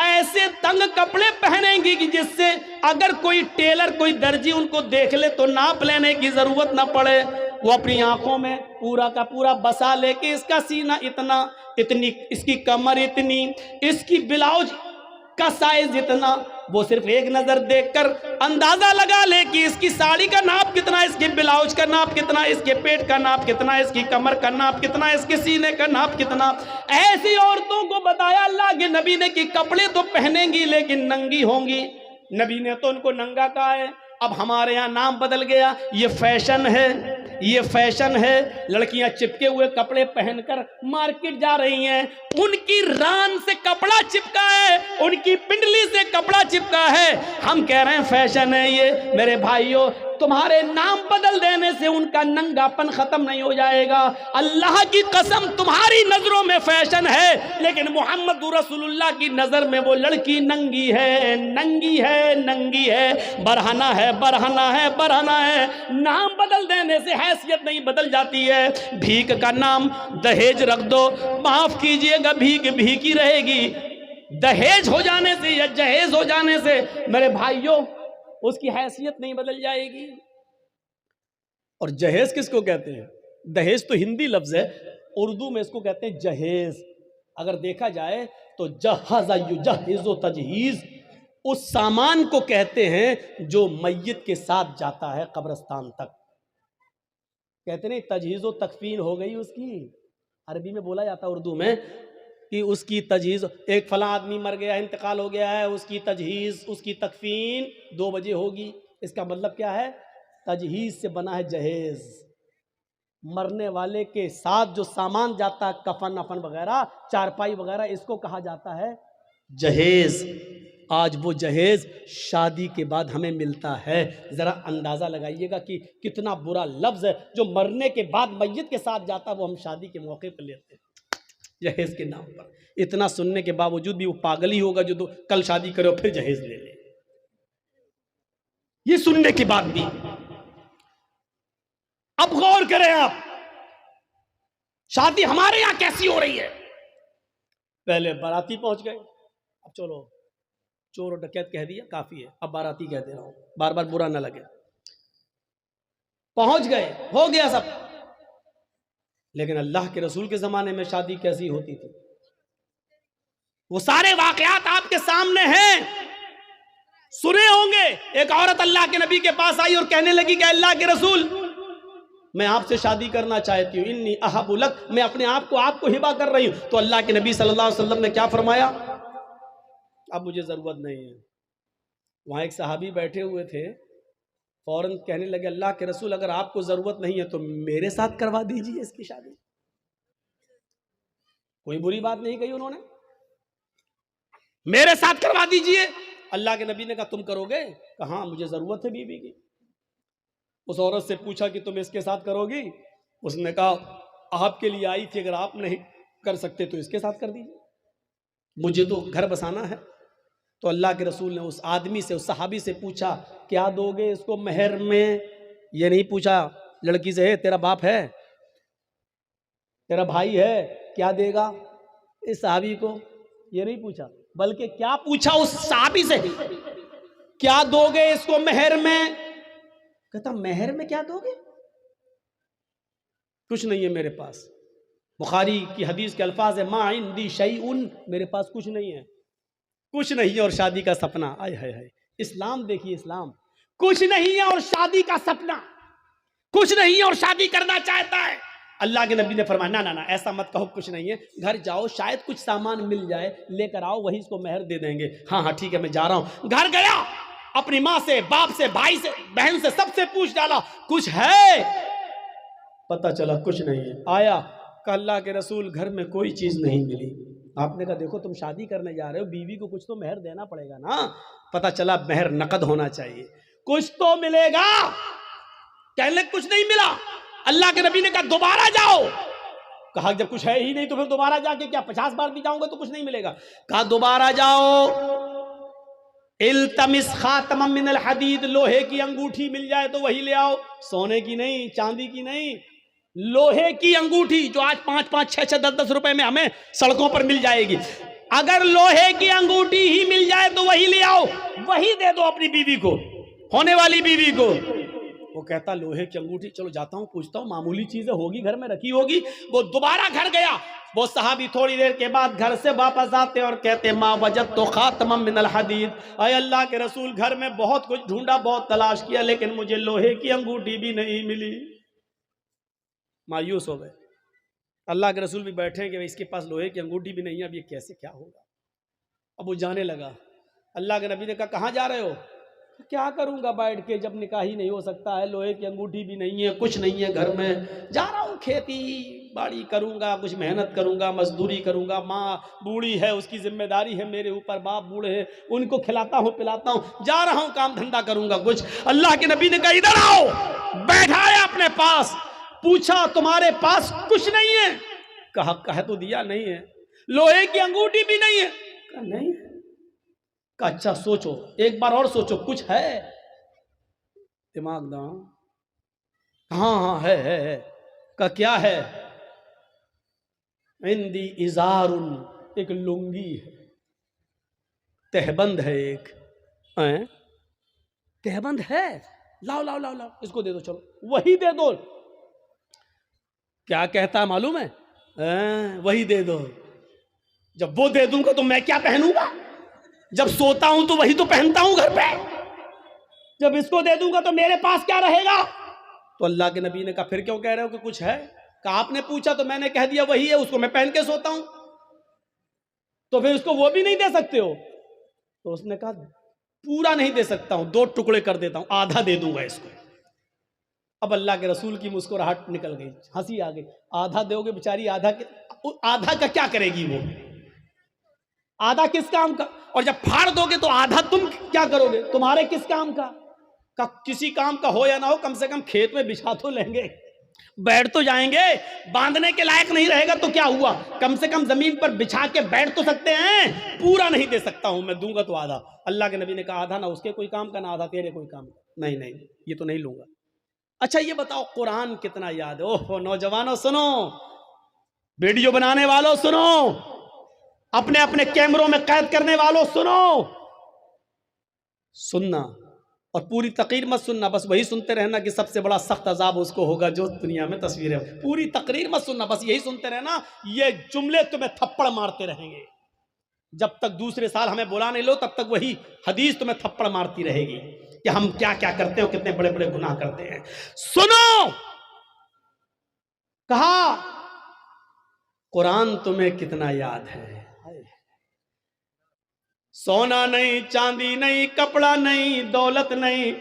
ऐसे तंग कपड़े पहनेंगी कि जिससे अगर कोई टेलर, कोई दर्जी उनको देख ले तो नाप लेने की जरूरत ना पड़े। वो अपनी आंखों में पूरा का पूरा बसा लेके इसका सीना इतना, इतनी इसकी कमर इतनी, इसकी ब्लाउज का साइज इतना, वो सिर्फ एक नजर देखकर अंदाजा लगा ले कि इसकी साड़ी का नाप कितना, इसके ब्लाउज का नाप कितना, इसके पेट का नाप कितना, इसकी कमर का नाप कितना, इसके सीने का नाप कितना। ऐसी औरतों को बताया अल्लाह के नबी ने कि कपड़े तो पहनेंगी लेकिन नंगी होंगी। नबी ने तो उनको नंगा कहा है। अब हमारे यहाँ नाम बदल गया, ये फैशन है, ये फैशन है। लड़कियां चिपके हुए कपड़े पहनकर मार्केट जा रही हैं, उनकी रान से कपड़ा चिपका है, उनकी पिंडली से कपड़ा चिपका है। हम कह रहे हैं फैशन है ये। मेरे भाइयों, तुम्हारे नाम बदल देने से उनका नंगापन खत्म नहीं हो जाएगा। अल्लाह की कसम, तुम्हारी नजरों में फैशन है, लेकिन मोहम्मद रसूलुल्लाह की नजर में वो लड़की नंगी है, नंगी है, नंगी है, बरहना है, बरहना है, बरहना है। नाम बदल देने से हैसियत नहीं बदल जाती है। भीख का नाम दहेज रख दो, माफ कीजिएगा, भीख भीख ही रहेगी। दहेज हो जाने से या जहेज हो जाने से मेरे भाइयों उसकी हैसियत नहीं बदल जाएगी। और जहेज किसको कहते हैं? दहेज तो हिंदी लफ्ज है, उर्दू में इसको कहते हैं जहेज। अगर देखा जाए तो जहाज़ युजहिज़ु तजहीज़ उस सामान को कहते हैं जो मय्यत के साथ जाता है कब्रिस्तान तक। कहते नहीं तजहीज़ व तकफीन हो गई उसकी, अरबी में बोला जाता है, उर्दू में, कि उसकी तजहीज़, एक फला आदमी मर गया, इंतकाल हो गया है, उसकी तजहीज़, उसकी तकफीन 2 बजे होगी। इसका मतलब क्या है? तजहीज़ से बना है जहेज़। मरने वाले के साथ जो सामान जाता है, कफन अफन वगैरह, चारपाई वगैरह, इसको कहा जाता है जहेज़। आज वो जहेज़ शादी के बाद हमें मिलता है। ज़रा अंदाज़ा लगाइएगा कि कितना बुरा लफ्ज़ है जो मरने के बाद मय्यत के साथ जाता है, वो हम शादी के मौके पर लेते हैं जहेज़ के नाम पर। इतना सुनने के बावजूद भी वो पागल ही होगा जो कल शादी करे और फिर जहेज़ ले ले। ये सुनने के बाद भी। अब गौर करें आप, शादी हमारे यहां कैसी हो रही है। पहले बाराती पहुंच गए, अब चलो चोर और डकैत कह दिया, काफी है, अब बाराती कह दे रहा हूं, बार बार बुरा ना लगे। पहुंच गए, हो गया सब। लेकिन अल्लाह के रसूल के जमाने में शादी कैसी होती थी, वो सारे वाकयात आपके सामने हैं, सुने होंगे। एक औरत अल्लाह के नबी के पास आई और कहने लगी कि अल्लाह के रसूल, मैं आपसे शादी करना चाहती हूँ, इन्नी अहबुलक, मैं अपने आप को आपको हिबा कर रही हूँ। तो अल्लाह के नबी सल्लल्लाहु अलैहि वसल्लम ने क्या फरमाया? अब मुझे ज़रूरत नहीं है। वहाँ एक सहाबी बैठे हुए थे, फौरन कहने लगे अल्लाह के रसूल, अगर आपको ज़रूरत नहीं है तो मेरे साथ करवा दीजिए इसकी शादी। कोई बुरी बात नहीं कही उन्होंने, मेरे साथ करवा दीजिए। अल्लाह के नबी ने कहा तुम करोगे? कहा हाँ, मुझे ज़रूरत है बीवी की। उस औरत से पूछा कि तुम इसके साथ करोगी? उसने कहा आपके लिए आई थी, अगर आप नहीं कर सकते तो इसके साथ कर दीजिए, मुझे तो घर बसाना है। तो अल्लाह के रसूल ने उस आदमी से, उस सहाबी से पूछा क्या दोगे इसको मेहर में? ये नहीं पूछा लड़की से तेरा बाप है, तेरा भाई है, क्या देगा इस सहाबी को, ये नहीं पूछा, बल्कि क्या पूछा उस सहाबी से, क्या दोगे इसको मेहर में? कहता मेहर में क्या दोगे? कुछ नहीं है मेरे पास। बुखारी की हदीस के अल्फाज है मा इंदी शैउन, मेरे पास कुछ नहीं है, कुछ नहीं है और शादी का सपना। आय हाय हाय, इस्लाम देखिए, इस्लाम, कुछ नहीं है और शादी का सपना, कुछ नहीं है और शादी करना चाहता है। अल्लाह के नबी ने फरमाया ना ना ना, ऐसा मत कहो, कुछ नहीं है, घर जाओ, शायद कुछ सामान मिल जाए, लेकर आओ, वही इसको मेहर दे देंगे। हाँ हाँ ठीक है, मैं जा रहा हूं। घर गया, अपनी माँ से, बाप से, भाई से, बहन से, सबसे पूछ डाला कुछ है? पता चला कुछ नहीं है। आया कहा अल्लाह के रसूल, घर में कोई चीज नहीं मिली। आपने कहा देखो तुम शादी करने जा रहे हो, बीवी को कुछ तो मेहर देना पड़ेगा ना। पता चला मेहर नकद होना चाहिए, कुछ तो मिलेगा। कहने कुछ नहीं मिला। अल्लाह के नबी ने कहा दोबारा जाओ। कहा जब कुछ है ही नहीं तो फिर दोबारा जाके क्या 50 बार भी जाऊंगा तो कुछ नहीं मिलेगा। कहा दोबारा जाओ, इल्तमिस खातमम मिनल हदीद, लोहे की अंगूठी मिल जाए तो वही ले आओ, सोने की नहीं, चांदी की नहीं, लोहे की अंगूठी जो आज 5-5, 6-6, 10-10 रुपए में हमें सड़कों पर मिल जाएगी। अगर लोहे की अंगूठी ही मिल जाए तो वही ले आओ, वही दे दो अपनी बीवी को, होने वाली बीवी को। वो कहता लोहे की अंगूठी, चलो जाता हूं, पूछता हूं, मामूली चीजें होगी, घर में रखी होगी। वो दोबारा घर गया। वो सहाबी थोड़ी देर के बाद घर से वापस आते और कहते माँ वजद तो खातमम मिनल हदीद, अय अल्लाह के रसूल, घर में बहुत कुछ ढूंढा, बहुत तलाश किया, लेकिन मुझे लोहे की अंगूठी भी नहीं मिली। मायूस हो गए। अल्लाह के रसूल भी बैठे कि इसके पास लोहे की अंगूठी भी नहीं है, अब ये कैसे क्या होगा। अब वो जाने लगा। अल्लाह के नबी ने कहा कहाँ जा रहे हो? क्या करूंगा बैठ के जब निकाह ही नहीं हो सकता है, लोहे की अंगूठी भी नहीं है, कुछ नहीं है घर में, जा रहा हूँ खेती बाड़ी करूंगा, कुछ मेहनत करूंगा, मजदूरी करूंगा, माँ बूढ़ी है उसकी जिम्मेदारी है मेरे ऊपर, बाप बूढ़े हैं उनको खिलाता हूँ पिलाता हूँ, जा रहा हूँ काम धंधा करूंगा कुछ। अल्लाह के नबी ने कहा इधर आओ, बैठाया अपने पास, पूछा तुम्हारे पास कुछ नहीं है? कह तो दिया नहीं है। लोहे की अंगूठी भी नहीं है? कहा नहीं। कहा अच्छा सोचो, एक बार और सोचो, कुछ है? दिमाग दाओ। हाँ है। कहा क्या है? इंदी इजारुन, एक लुंगी है, तहबंद है, एक तहबंद है, लाओ इसको दे दो, चलो वही दे दो। क्या कहता है मालूम है? वही दे दो। जब वो दे दूंगा तो मैं क्या पहनूंगा? जब सोता हूं तो वही तो पहनता हूं घर पे, जब इसको दे दूंगा तो मेरे पास क्या रहेगा? तो अल्लाह के नबी ने कहा फिर क्यों कह रहे हो कि कुछ है? कहा आपने पूछा तो मैंने कह दिया वही है, उसको मैं पहन के सोता हूं, तो फिर उसको वो भी नहीं दे सकते हो? तो उसने कहा पूरा नहीं दे सकता हूं, 2 टुकड़े कर देता हूं, आधा दे दूंगा इसको। अब अल्लाह के रसूल की मुस्कुराहट निकल गई, हंसी आ गई। आधा दोगे बेचारी, आधा का क्या करेगी वो? आधा किस काम का? और जब फाड़ दोगे तो आधा तुम क्या करोगे? तुम्हारे किस काम का? किसी काम का हो या ना हो, कम से कम खेत में बिछा तो लेंगे, बैठ तो जाएंगे। बांधने के लायक नहीं रहेगा तो क्या हुआ, कम से कम जमीन पर बिछा के बैठ तो सकते हैं। पूरा नहीं दे सकता हूं मैं, दूंगा तो आधा। अल्लाह के नबी ने कहा आधा ना उसके कोई काम का, ना आधा तेरे कोई काम का। नहीं ये तो नहीं लूंगा। अच्छा ये बताओ कुरान कितना याद है? ओहो नौजवानों सुनो, वीडियो बनाने वालों सुनो, अपने अपने कैमरों में कैद करने वालों सुनो, सुनना और पूरी तकरीर मत सुनना, बस वही सुनते रहना कि सबसे बड़ा सख्त अजाब उसको होगा जो दुनिया में तस्वीर है। पूरी तकरीर मत सुनना, बस यही सुनते रहना। ये जुमले तुम्हें थप्पड़ मारते रहेंगे जब तक दूसरे साल हमें बुला नहीं लो, तब तक वही हदीस तुम्हें थप्पड़ मारती रहेगी कि हम क्या क्या करते हो, कितने बड़े बड़े गुनाह करते हैं। सुनो, कहा कुरान तुम्हें कितना याद है? सोना नहीं, चांदी नहीं, कपड़ा नहीं, दौलत नहीं,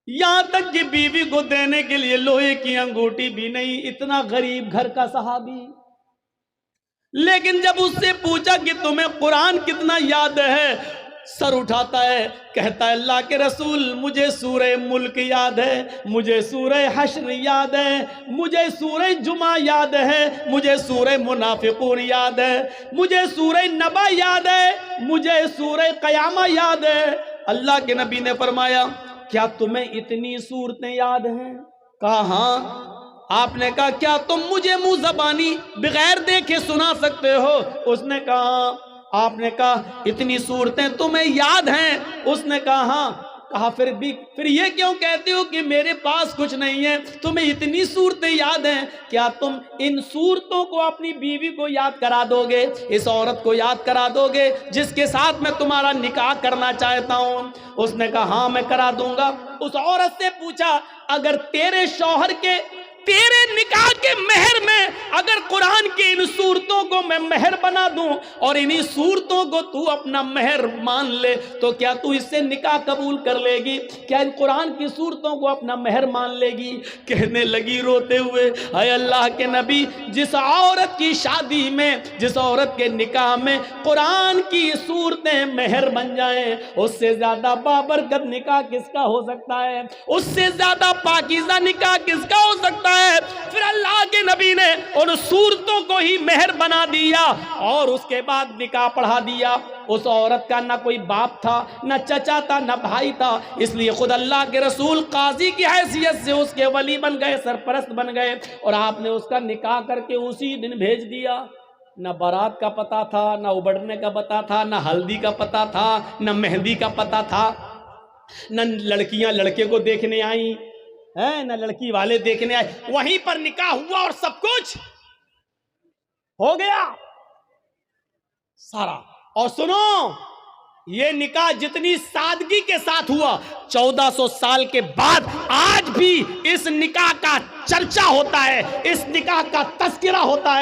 यहां तक कि बीवी को देने के लिए लोहे की अंगूठी भी नहीं। इतना गरीब घर का सहाबी, लेकिन जब उससे पूछा कि तुम्हें कुरान कितना याद है, सर उठाता है, कहता है अल्लाह के रसूल मुझे सूरह मुल्क याद है, मुझे सूरह हश्र याद है, मुझे सूरह जुमा याद है, मुझे सूरह मुनाफिकून याद है, मुझे सूरह नबा याद है, मुझे सूरह कयामा याद है। अल्लाह के नबी ने फरमाया क्या तुम्हें इतनी सूरतें याद हैं? कहा हाँ। आपने कहा क्या तुम मुझे मुंह जबानी बगैर देखे सुना सकते हो? उसने कहा। आपने कहा इतनी सूरतें तुम्हें याद हैं? उसने कहा हाँ। कहा फिर ये क्यों कहते हो कि मेरे पास कुछ नहीं है? तुम्हें इतनी सूरतें याद हैं, क्या तुम इन सूरतों को अपनी बीवी को याद करा दोगे? इस औरत को याद करा दोगे जिसके साथ मैं तुम्हारा निकाह करना चाहता हूँ? उसने कहा हाँ मैं करा दूंगा। उस औरत से पूछा अगर तेरे शौहर के तेरे निकाह के मेहर में अगर कुरान की इन सूरतों को मैं मेहर बना दूं और इन्हीं सूरतों को तू अपना मेहर मान ले, तो क्या तू इससे निकाह कबूल कर लेगी? क्या इन कुरान की सूरतों को अपना मेहर मान लेगी? कहने लगी रोते हुए, हाय अल्लाह के नबी, जिस औरत की शादी में, जिस औरत के निकाह में कुरान की सूरतें मेहर बन जाएं, उससे ज्यादा बाबरकत निकाह किसका हो सकता है? उससे ज्यादा पाकीज़ा निकाह किसका हो सकता है? फिर अल्लाह के नबी ने उन सूरतों को ही मेहर बना दिया और उसके बाद निकाह पढ़ा दिया। उस औरत का ना कोई बाप था, ना चचा था, ना भाई था, इसलिए खुद अल्लाह के रसूल काजी की हैसियत से उसके वली बन गए, सरपरस्त बन गए और आपने उसका निकाह करके उसी दिन भेज दिया। ना बारात का पता था, ना उबड़ने का पता था, ना हल्दी का पता था, ना मेहंदी का पता था, न लड़कियां लड़के को देखने आई है, न लड़की वाले देखने आए। वहीं पर निकाह हुआ और सब कुछ हो गया सारा। और सुनो, ये निकाह जितनी सादगी के साथ हुआ, 1400 साल के बाद आज भी इस निकाह का चर्चा होता है, इस निकाह का तज़किरा होता है।